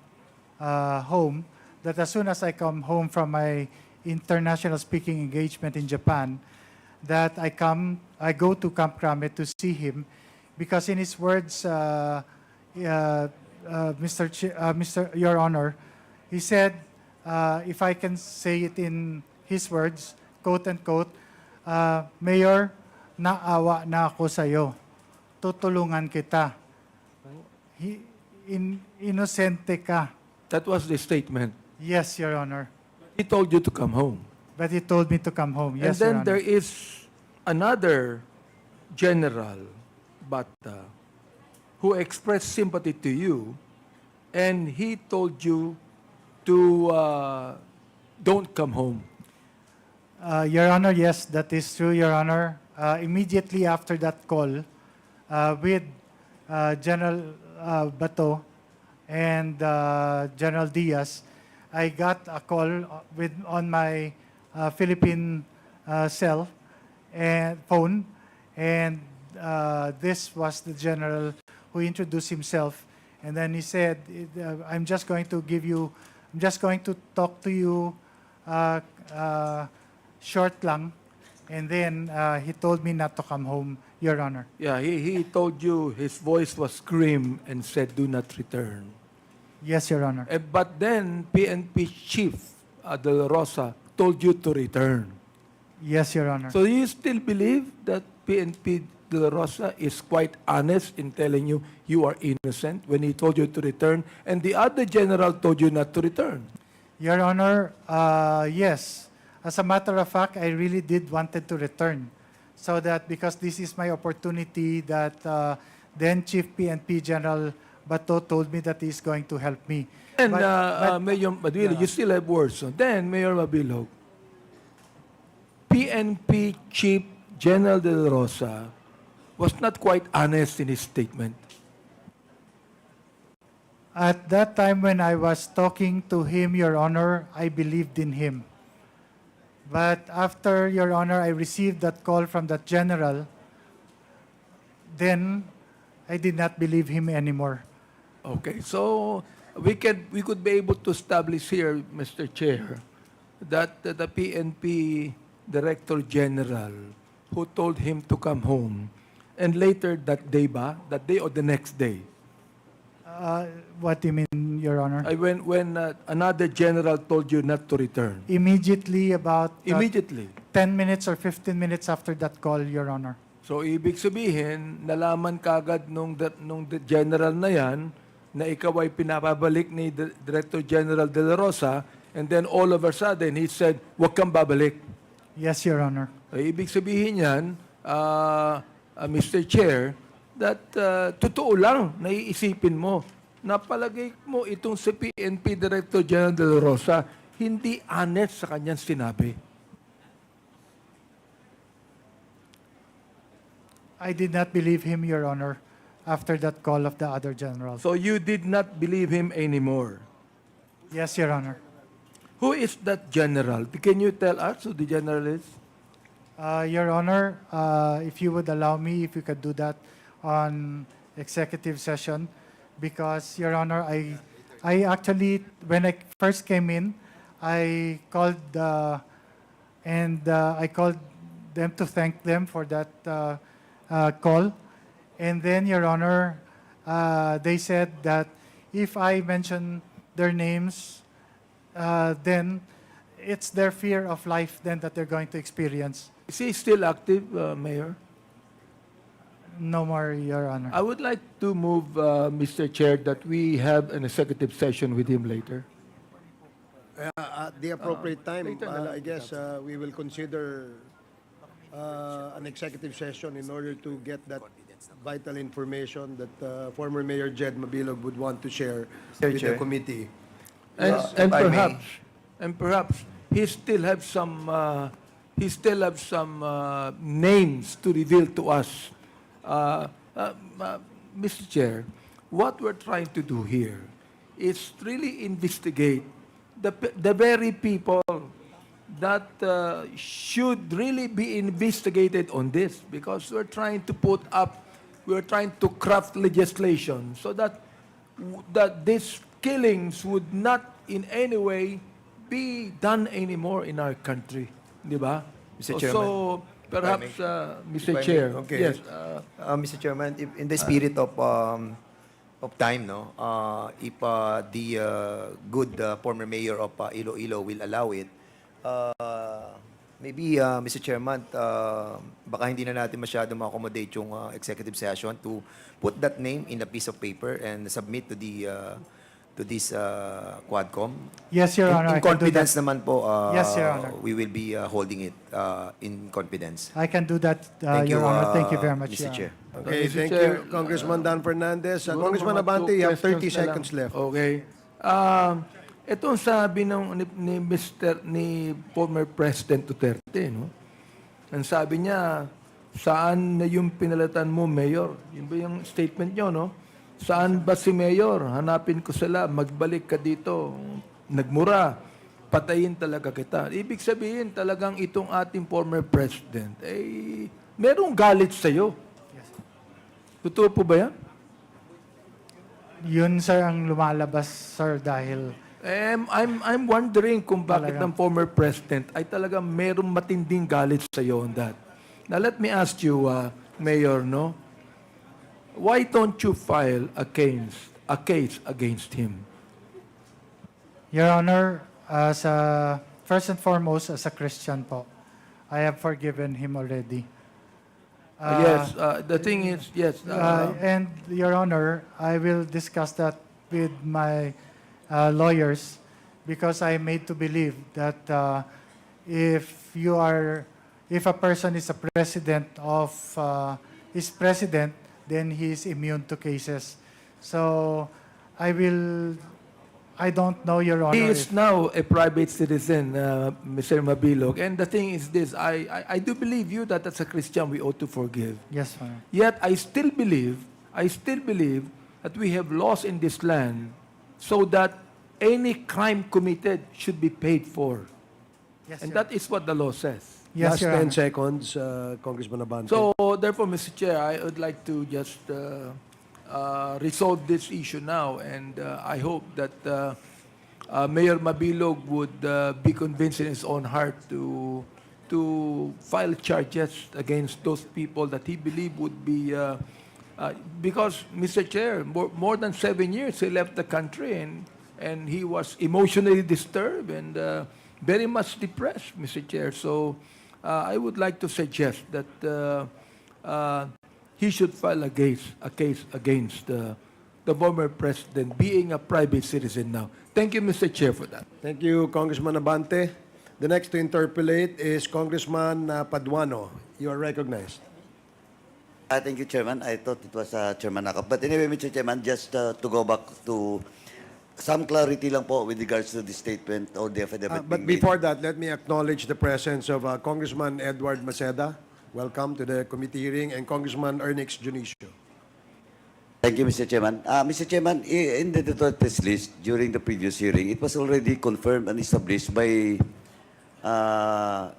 home, that as soon as I come home from my international speaking engagement in Japan, that I go to Camp Crame to see him, because in his words, Your Honor, he said, if I can say it in his words, quote unquote, Mayor, naawa na ako sa'yo. Tutulungan kita. Inosente ka. That was the statement. Yes, Your Honor. He told you to come home. But he told me to come home. And Yes, then Your Honor. there is another general, Bata, who expressed sympathy to you, and he told you to don't come home. Your Honor, yes, that is true, Your Honor. Immediately after that call with General Bato and General Diaz, I got a call on my Philippine cell and phone, and this was the general who introduced himself, and then he said, I'm just going to talk to you short lang, and then he told me not to come home, Your Honor. Yeah, he told you, his voice was grim and said, do not return. Yes, Your Honor. But then PNP Chief De La Rosa told you to return. Yes, Your Honor. So you still believe that PNP De La Rosa is quite honest in telling you you are innocent when he told you to return, and the other general told you not to return? Your Honor, yes. As a matter of fact, I really did wanted to return, so that because this is my opportunity that then Chief PNP General Bato told me that he's going to help me. And But- Mayor Mabilog, you still have words. So then, Mayor Mabilog, PNP Chief General De La Rosa was not quite honest in his statement. At that time when I was talking to him, Your Honor, I believed in him. But after, Your Honor, I received that call from that general, then I did not believe him anymore. Okay, so we could be able to establish here, Mr. Chair, that the PNP Director General who told him to come home, and later that day or the next day, What do you mean, Your Honor? when another general told you not to return. Immediately about Immediately. 10 minutes or 15 minutes after that call, Your Honor. So, ibig sabihin, nalaman kagad nung general na yan na ikaw ay pinapabalik ni Director General De La Rosa, and then all of a sudden, he said, huwag kang babalik. Yes, Your Honor. Ibig sabihin yan, Mr. Chair, that totoo lang, naiisipin mo napalagay mo itong si PNP Director General de la Rosa, hindi honest sa kanyang sinabi. I did not believe him, Your Honor, after that call of the other generals. So you did not believe him anymore. Yes, Your Honor. Who is that general? Can you tell us who the general is? Your Honor, if you would allow me, if you could do that on executive session, because, Your Honor, I actually, when I first came in, I called I called them to thank them for that call. And then, Your Honor, they said that if I mention their names, then it's their fear of life then that they're going to experience. Is he still active, Mayor? No more, Your Honor. I would like to move, Mr. Chair, that we have an executive session with him later. At the appropriate time, later na. I guess we will consider an executive session in order to get that vital information that former Mayor Jed Mabilog would want to share with the committee. And perhaps he still have some names to reveal to us. Mr. Chair, what we're trying to do here is really investigate the very people that should really be investigated on this, because we're trying to craft legislation so that these killings would not in any way be done anymore in our country. Di ba? Mr. Chairman, so, perhaps, Mr. If I Chair, may, okay. yes, Mr. Chairman, if in the spirit of time, no, if the good former mayor of Iloilo will allow it, maybe, Mr. Chairman, baka hindi na natin masyado ma-accommodate yung executive session to put that name in a piece of paper and submit to this Quadcom. Yes, Your Honor. In confidence naman po, Yes, Your Honor. we will be holding it in confidence. I can do that, Thank Your you, Honor. Thank you very much, Mr. Your Chair. Honor. Okay, Mr. thank Chair, you, Congressman Dan Fernandez. siguro Congressman mga Abante, two you have 30 questions na lang. seconds left. Okay. Itong sabi ni former President Duterte, no? Ang sabi niya, saan na yung pinalatan mo, Mayor? Yun ba yung statement niyo, no? Saan ba si Mayor? Hanapin ko sila, magbalik ka dito. Nagmura, patayin talaga kita. Ibig sabihin talagang itong ating former President, merong galit sa'yo. Totoo po ba yan? Yun, sir, ang lumalabas, sir, dahil I'm wondering kung bakit Talaga. ng former president ay talagang merong matinding galit sa iyo on that. Now let me ask you, Mayor, no? Why don't you file a case against him? Your Honor, first and foremost, as a Christian po, I have forgiven him already. Yes, the thing is, yes. And, Your Honor, I will discuss that with my lawyers, because I am made to believe that if a person is a president then he is immune to cases. So I don't know, Your Honor. He is now a private citizen, Mr. Mabilog. And the thing is this, I do believe you that as a Christian we ought to forgive. Yes, Honor. Yet I still believe that we have laws in this land so that any crime committed should be paid for. Yes, And Your that is what the law says. Yes, Last Your 10 Honor. seconds, Congressman Abante. So, therefore, Mr. Chair, I would like to just resolve this issue now, and I hope that Mayor Mabilog would be convinced in his own heart to file charges against those people that he believed would be because, Mr. Chair, more than 7 years he left the country, and he was emotionally disturbed and very much depressed, Mr. Chair. So I would like to suggest that he should file a case against the former president, being a private citizen now. Thank you, Mr. Chair, for that. Thank you, Congressman Abante. The next to interpolate is Congressman Paduano. You are recognized. Thank you, Chairman. I thought it was Chairman Nakap. But anyway, Mr. Chairman, just to go back to some clarity lang po with regards to the statement or the affidavit But being made. before that, let me acknowledge the presence of Congressman Edward Maceda. Welcome to the committee hearing, and Congressman Ernix Junicio. Thank you, Mr. Chairman. Mr. Chairman, in the Duterte's list during the previous hearing, it was already confirmed and established by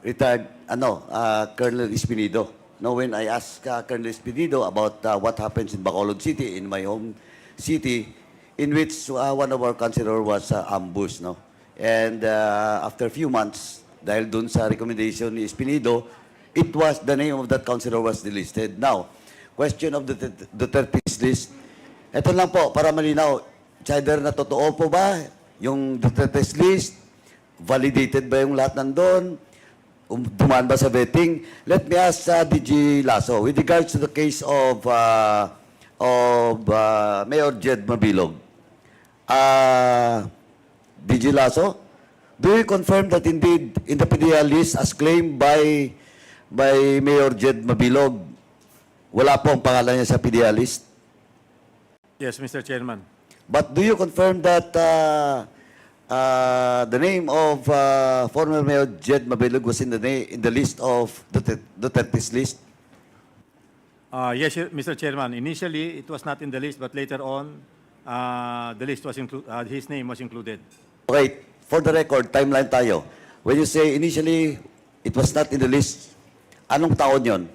retired Colonel Espinido. Now, when I asked Colonel Espinido about what happens in Bacolod City, in my home city, in which one of our councilor was ambushed, no? And after a few months, dahil dun sa recommendation ni Espinido, it was, the name of that councilor was delisted. Now, question of the Duterte's list. Ito lang po, para malinaw, it's either na totoo po ba yung Duterte's list, validated ba yung lahat nandun, dumaan ba sa vetting? Let me ask DG Lasso, with regards to the case of Mayor Jed Mabilog. DG Lasso, do you confirm that indeed in the PDL list as claimed by Mayor Jed Mabilog, wala po ang pangalan niya sa PDL list? Yes, Mr. Chairman. But do you confirm that the name of former Mayor Jed Mabilog was in the list of Duterte's list? Yes, Mr. Chairman. Initially, it was not in the list, but later on, the list was his name was included. Okay, for the record, timeline tayo. When you say initially it was not in the list, anong taon yon?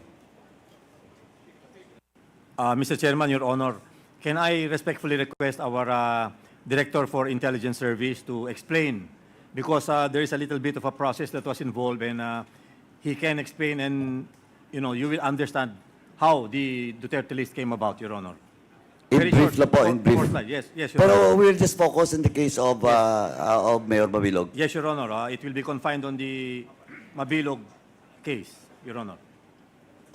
Mr. Chairman, Your Honor, can I respectfully request our Director for Intelligence Service to explain? Because there is a little bit of a process that was involved, and he can explain, and you will understand how the Duterte list came about, Your Honor. In Very brief short, lang po, in brief. four slides. Yes, Your Honor. Pero we'll just focus on the case of Mayor Mabilog. Yes, Your Honor. It will be confined on the Mabilog case, Your Honor.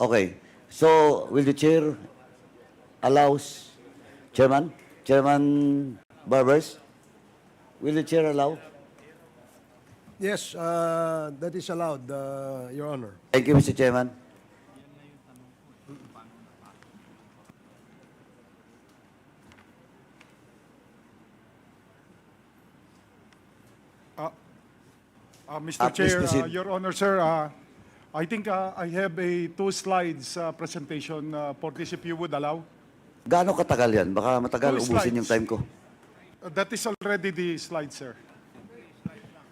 Okay. So, will the chair allows Chairman Barbers, will the chair allow? Yes, that is allowed, Your Honor. Thank you, Mr. Chairman. Mr. Please Chair, proceed. Your Honor, sir, I think I have a 2 slides presentation for this, if you would allow. Gaano katagal yan? Baka matagal, 2 ubusin yung slides. time ko. That is already the slide, sir.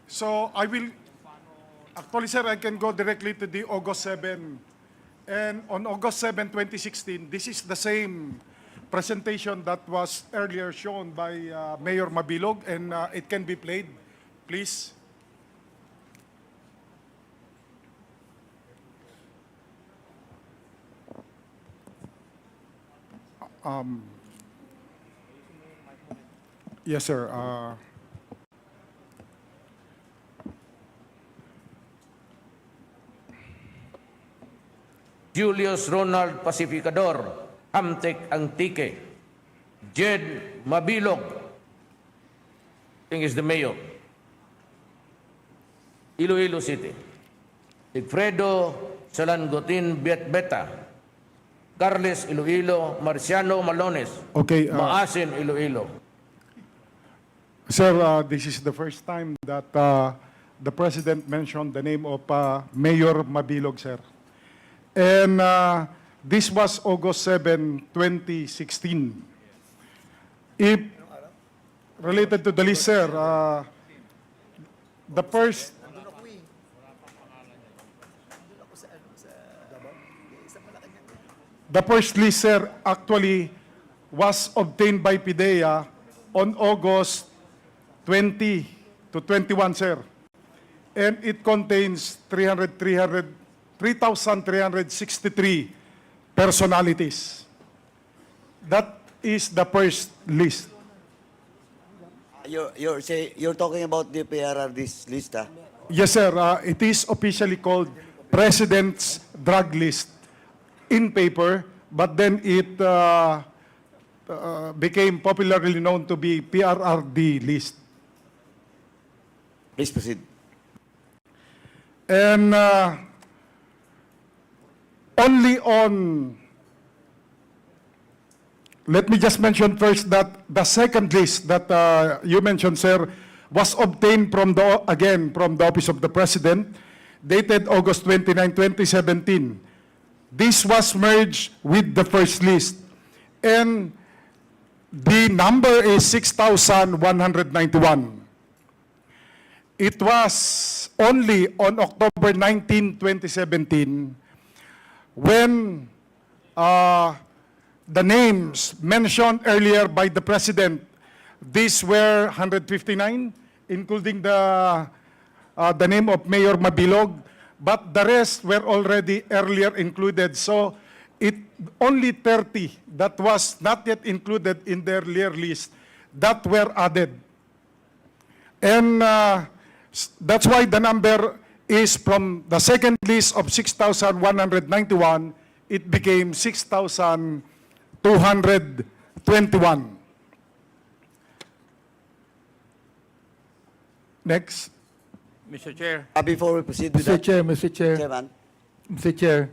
So I will, actually, sir, I can go directly to the August 7. And on August 7, 2016, this is the same presentation that was earlier shown by Mayor Mabilog, and it can be played, please. Yes, sir. Julius Ronald Pacificador, Hamtek ang Tike, Jed Mabilog, I think is the mayor, Iloilo City, Igfredo Salangotin Beta, Carles Iloilo, Marciano Malones, Okay. Maasin Iloilo. Sir, this is the first time that the President mentioned the name of Mayor Mabilog, sir. And this was August 7, 2016. If related to the list, sir, the first... The first list, sir, actually was obtained by PIDEA on August 20 to 21, sir. And it contains 3,363 personalities. That is the first list. You're talking about the PRRD's list, ah? Yes, sir. It is officially called President's Drug List in paper, but then it became popularly known to be PRRD list. Please proceed. And only on let me just mention first that the second list that you mentioned, sir, was obtained from from the Office of the President, dated August 29, 2017. This was merged with the first list. And the number is 6,191. It was only on October 19, 2017, when the names mentioned earlier by the President, these were 159, including the name of Mayor Mabilog, but the rest were already earlier included. So it only 30 that was not yet included in the earlier list that were added. And that's why the number is from the second list of 6,191, it became 6,221. Next. Mr. Chair. Before we proceed with Mr. that, Chair, Mr. Chair, Chairman, Mr. Chair,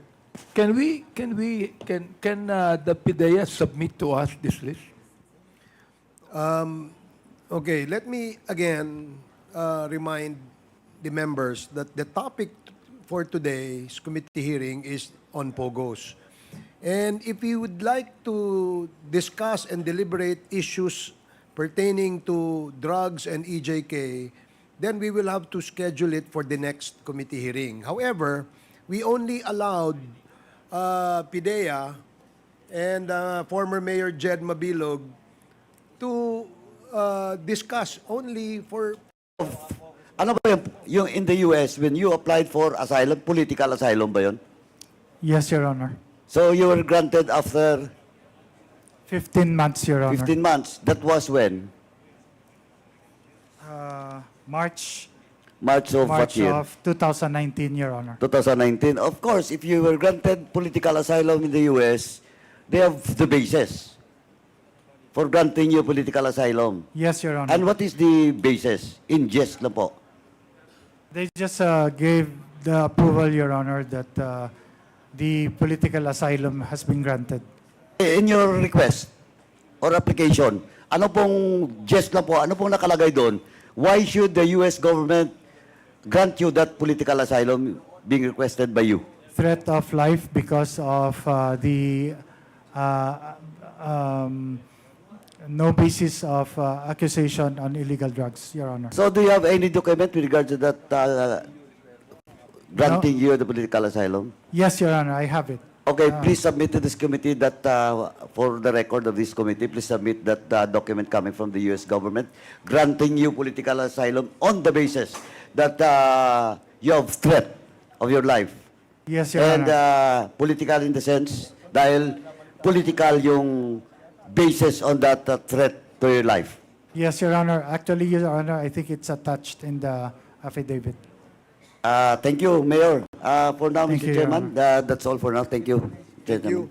can the PIDEA submit to us this list? Okay, let me again remind the members that the topic for today's committee hearing is on POGOs. And if you would like to discuss and deliberate issues pertaining to drugs and EJK, then we will have to schedule it for the next committee hearing. However, we only allowed PIDEA and former Mayor Jed Mabilog to discuss only for... ano ba yung in the US, when you applied for asylum, political asylum ba yun? Yes, Your Honor. So you were granted after 15 months, Your Honor. 15 months. That was when? March March of what year? of 2019, Your Honor. 2019. Of course, if you were granted political asylum in the US, they have the basis for granting you political asylum. Yes, Your Honor. And what is the basis? In jest lang po. They just gave the approval, Your Honor, that the political asylum has been granted. In your request or application, ano pong jest lang po, ano pong nakalagay doon? Why should the US government grant you that political asylum being requested by you? Threat of life because of the no basis of accusation on illegal drugs, Your Honor. So do you have any document with regard to that granting you the political asylum? Yes, Your Honor, I have it. Okay, please submit to this committee that, for the record of this committee, please submit that document coming from the U.S. government granting you political asylum on the basis that you have threat of your life. Yes, Your And Honor. political in the sense, dahil political yung basis on that threat to your life. Yes, Your Honor. Actually, Your Honor, I think it's attached in the affidavit. Thank you, Mayor. For now, Thank Mr. you, Your Chairman, that's all for now. Thank you. Thank you.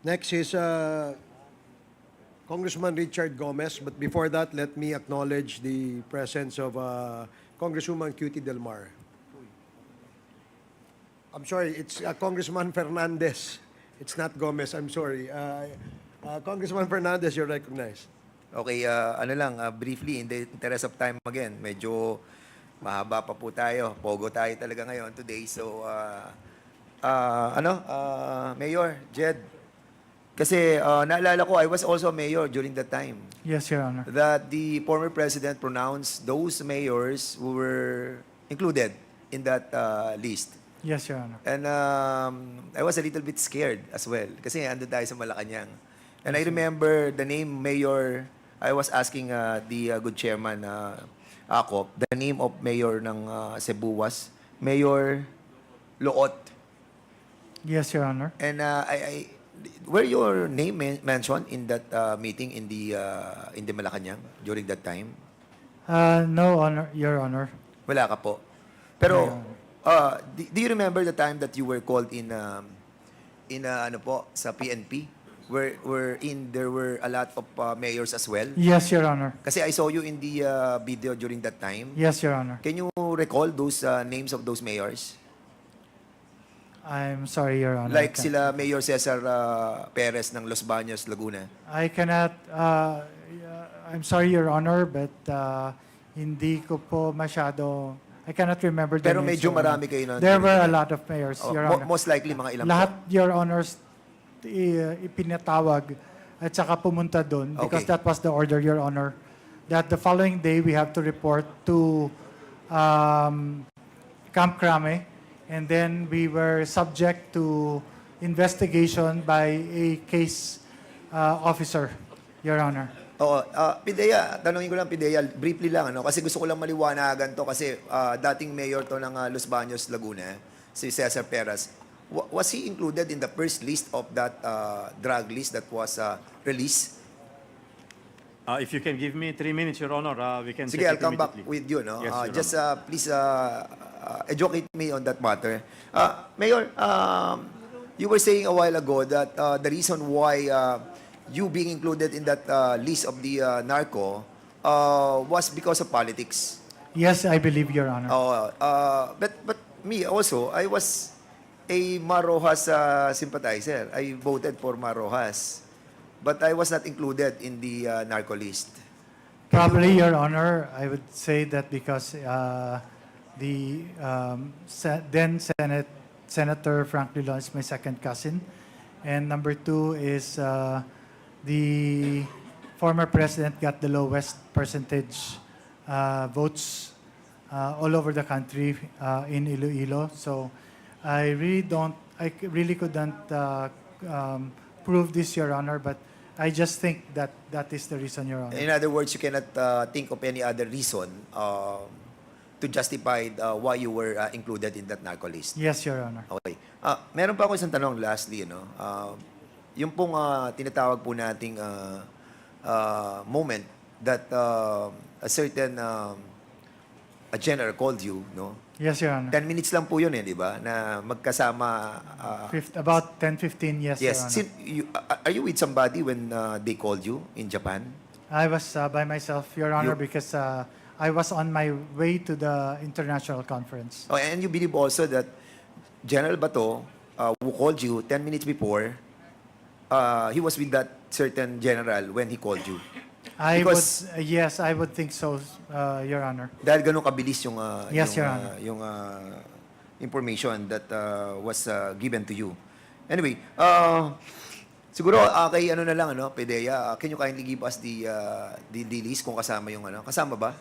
Next is Congressman Richard Gomez. But before that, let me acknowledge the presence of Congresswoman Cutie Del Mar. I'm sorry, it's Congressman Fernandez. It's not Gomez, I'm sorry. Congressman Fernandez, you're recognized. Okay, ano lang, briefly, in the interest of time again, medyo mahaba pa po tayo. Pogo tayo talaga ngayon today. So, Mayor, Jed, kasi naalala ko, I was also mayor during that time. Yes, Your Honor. That the former president pronounced those mayors who were included in that list. Yes, Your Honor. And I was a little bit scared as well kasi andun tayo sa Malacanang. And I remember the name Mayor, I was asking the good chairman ako, the name of mayor ng Cebu was Mayor Loot. Yes, Your Honor. And were your name mentioned in that meeting in the Malacanang during that time? No, Honor, Your Honor. Wala ka po. Pero do you remember the time that you were called in ano po sa PNP? Wherein there were a lot of mayors as well? Yes, Your Honor. Kasi I saw you in the video during that time. Yes, Your Honor. Can you recall those names of those mayors? I'm sorry, Your Honor. Like sila Mayor Cesar Perez ng Los Baños, Laguna. I cannot, I'm sorry, Your Honor, but hindi ko po masyado, I cannot remember the Pero names, medyo Your Honor. marami kayo na. There were a lot of mayors, Your Honor. Most likely mga ilang Lahat, po. Your Honors, ipinatawag at saka pumunta doon because Okay. that was the order, Your Honor, that the following day we have to report to Camp Crame, and then we were subject to investigation by a case officer, Your Honor. Oo, Pidea, tanongin ko lang Pidea, briefly lang, ano, kasi gusto ko lang maliwanagan to kasi dating mayor to ng Los Baños, Laguna, si Cesar Perez. Was he included in the first list of that drug list that was released? If you can give me 3 minutes, Your Honor, we can Sige, check I'll it come back immediately. with you. No? Yes, Your Just please educate me on that matter. Mayor, you were saying a while ago that the reason why you being included in that list of the narco was because of politics. Yes, I believe, Your Honor. But me also, I was a Marojas sympathizer. I voted for Marojas. But I was not included in the narco list. Probably, Your Honor, I would say that because the then Senator Frank Dela is my second cousin. And number two is the former president got the lowest percentage votes all over the country in Iloilo. So I really couldn't prove this, Your Honor, but I just think that that is the reason, Your Honor. In other words, you cannot think of any other reason to justify why you were included in that narco list. Yes, Your Honor. Okay. Meron pa ako isang tanong lastly, no? Yung pong tinatawag po nating moment that a certain a general called you, no? Yes, Your Honor. 10 minutes lang po yun di ba? Na magkasama. About 10-15, yes, Your Yes. Honor. Are you with somebody when they called you in Japan? I was by myself, Your Honor, You- because I was on my way to the international conference. Oh, and you believe also that General Bato, who called you 10 minutes before, he was with that certain general when he called you. Because- Yes, I would think so, Your Honor. Dahil ganun kabilis yung, Yes, yung, Your Honor. yung information that was given to you. Anyway, siguro kay ano na lang, Pedea, can you kindly give us the list kung kasama yung kasama ba?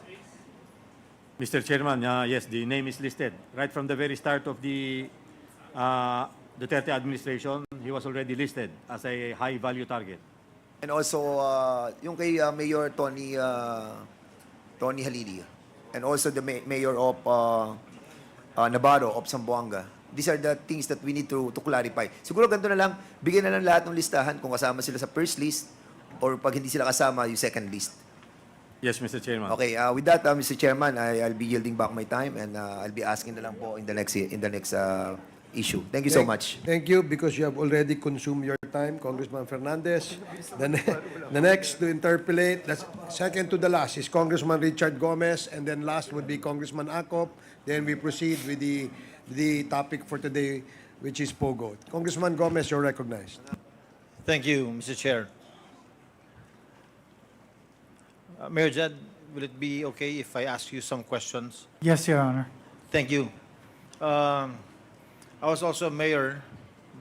Mr. Chairman, yes, the name is listed. Right from the very start of the Duterte administration, he was already listed as a high-value target. And also, yung kay Mayor Tony Halili. And also the Mayor of Navarro of Zamboanga. These are the things that we need to clarify. Siguro ganito na lang, bigyan na lang lahat ng listahan kung kasama sila sa first list or pag hindi sila kasama, yung second list. Yes, Mr. Chairman. Okay, with that, Mr. Chairman, I'll be yielding back my time and I'll be asking na lang po in the next issue. Thank you so much. Thank you because you have already consumed your time, Congressman Fernandez. The next to interpolate, that's second to the last, is Congressman Richard Gomez, and then last would be Congressman Acop. Then we proceed with the topic for today, which is Pogo. Congressman Gomez, you're recognized. Thank you, Mr. Chair. Mayor Jed, will it be okay if I ask you some questions? Yes, Your Honor. Thank you. I was also a mayor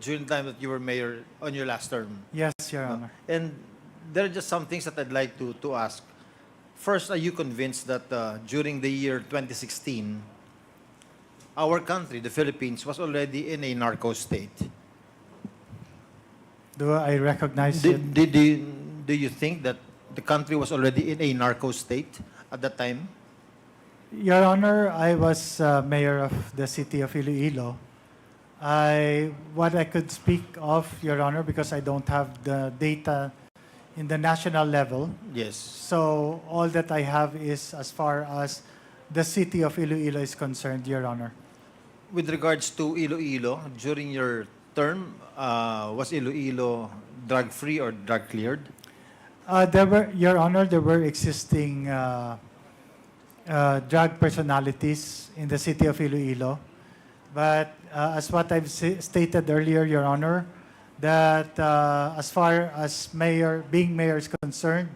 during the time that you were mayor on your last term. Yes, Your Honor. And there are just some things that I'd like to ask. First, are you convinced that during the year 2016, our country, the Philippines, was already in a narco state? Do I recognize it? Do you think that the country was already in a narco state at that time? Your Honor, I was mayor of the city of Iloilo. What I could speak of, Your Honor, because I don't have the data in the national level. Yes. So all that I have is as far as the city of Iloilo is concerned, Your Honor. With regards to Iloilo, during your term, was Iloilo drug-free or drug-cleared? Your Honor, there were existing drug personalities in the city of Iloilo. But as what I've stated earlier, Your Honor, that as far as being mayor is concerned,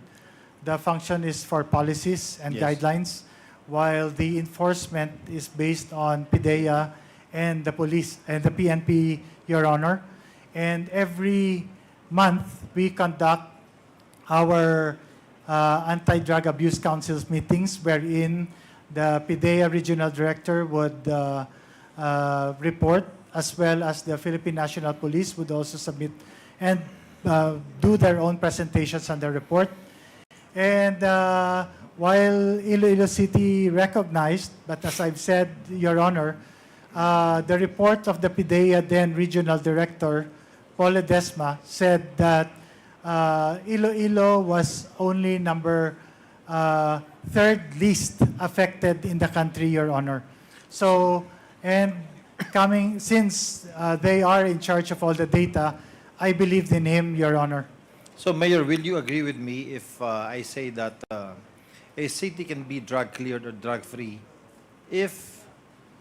the function is for policies and Yes. guidelines, while the enforcement is based on PIDEA and the police and the PNP, Your Honor. And every month, we conduct our anti-drug abuse councils meetings, wherein the PIDEA regional director would report, as well as the Philippine National Police would also submit and do their own presentations on the report. And while Iloilo City recognized, but as I've said, Your Honor, the report of the PIDEA then regional director, Paul Ledesma, said that Iloilo was only number third least affected in the country, Your Honor. So, and since they are in charge of all the data, I believed in him, Your Honor. So, Mayor, will you agree with me if I say that a city can be drug-cleared or drug-free if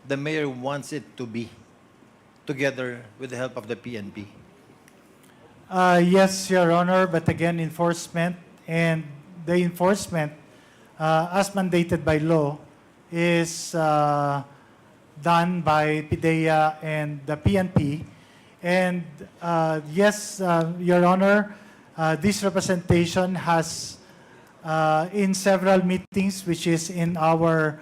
the mayor wants it to be, together with the help of the PNP? Yes, Your Honor, but again, enforcement and the enforcement, as mandated by law, is done by PIDEA and the PNP. And yes, Your Honor, this representation has, in several meetings, which is in our,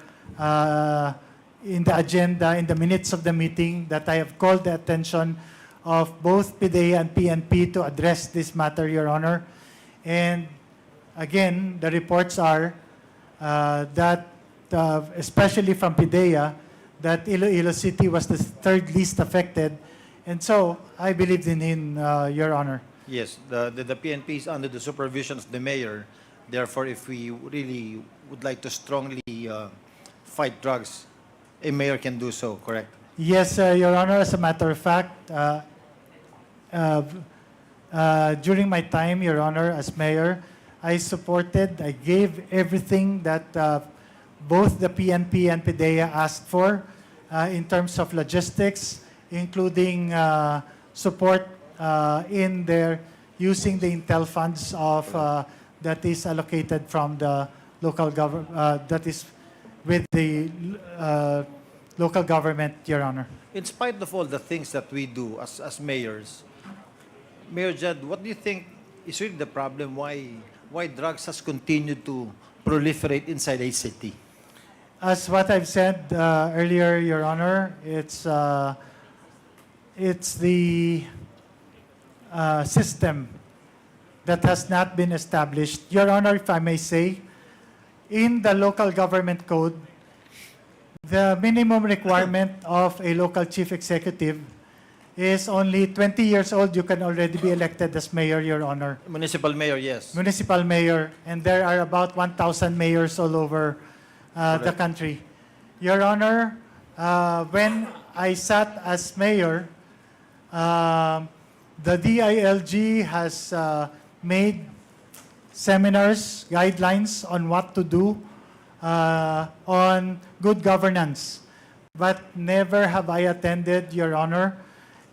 in the agenda, in the minutes of the meeting, that I have called the attention of both PIDEA and PNP to address this matter, Your Honor. And again, the reports are that, especially from PIDEA, that Iloilo City was the third least affected. And so, I believed in him, Your Honor. Yes, the PNP is under the supervision of the mayor. Therefore, if we really would like to strongly fight drugs, a mayor can do so, correct? Yes, Your Honor. As a matter of fact, during my time, Your Honor, as mayor, I gave everything that both the PNP and PIDEA asked for in terms of logistics, including support in their using the intel funds of that is allocated from the local government, that is with the local government, Your Honor. In spite of all the things that we do as mayors, Mayor Jed, what do you think is really the problem why drugs has continued to proliferate inside a city? As what I've said earlier, Your Honor, it's the system that has not been established. Your Honor, if I may say, in the local government code, the minimum requirement of a local chief executive is only 20 years old. You can already be elected as mayor, Your Honor. Municipal mayor, yes. Municipal mayor, and there are about 1,000 mayors all over the country. Your Honor, when I sat as mayor, the DILG has made seminars, guidelines on what to do on good governance. But never have I attended, Your Honor,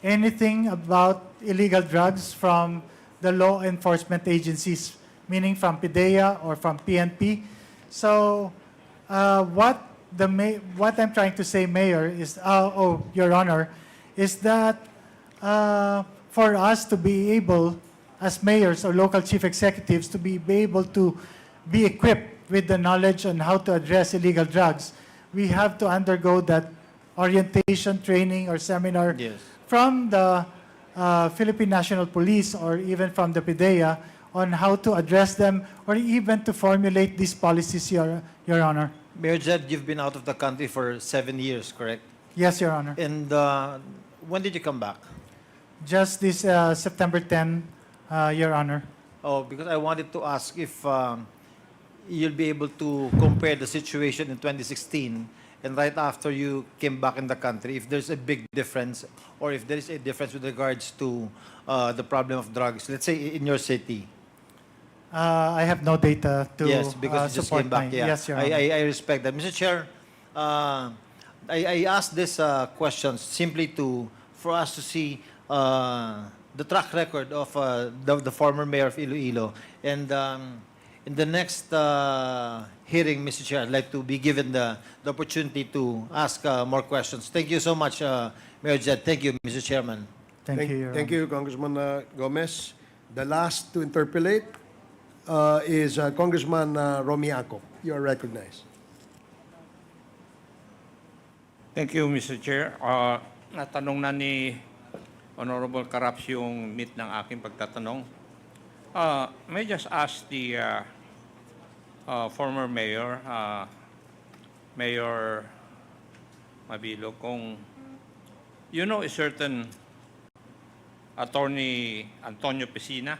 anything about illegal drugs from the law enforcement agencies, meaning from PIDEA or from PNP. So what I'm trying to say, Mayor, is, Your Honor, is that for us to be able, as mayors or local chief executives, to be able to be equipped with the knowledge on how to address illegal drugs, we have to undergo that orientation, training, or seminar from the Philippine National Police or even from the PIDEA on how to address them or even to formulate these policies, Your Honor. Mayor Jed, you've been out of the country for 7 years, correct? Yes, Your Honor. And when did you come back? Just this September 10, Your Honor. Oh, because I wanted to ask if you'll be able to compare the situation in 2016 and right after you came back in the country, if there's a big difference or if there is a difference with regards to the problem of drugs, let's say in your city. I have no data to Yes, because you just support came back. my, Yeah. Yes, Your Honor. I respect that. Mr. Chair, I asked this question simply for us to see the track record of the former mayor of Iloilo. And in the next hearing, Mr. Chair, I'd like to be given the opportunity to ask more questions. Thank you so much, Mayor Jed. Thank you, Mr. Chairman. Thank you, Your Thank Honor. you, Congressman Gomez. The last to interpolate is Congressman Romiaco. You are recognized. Thank you, Mr. Chair. Natanong na ni Honorable Caraps yung meat ng aking pagtatanong. May I just ask the former mayor, Mayor Mabilog, kung you know a certain Attorney Antonio Piscina?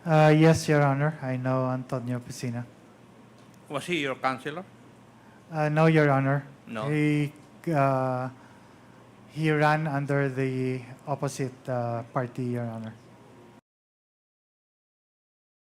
Yes, Your Honor. I know Antonio Piscina. Was he your counselor? No, Your Honor. No. He ran under the opposite party, Your Honor.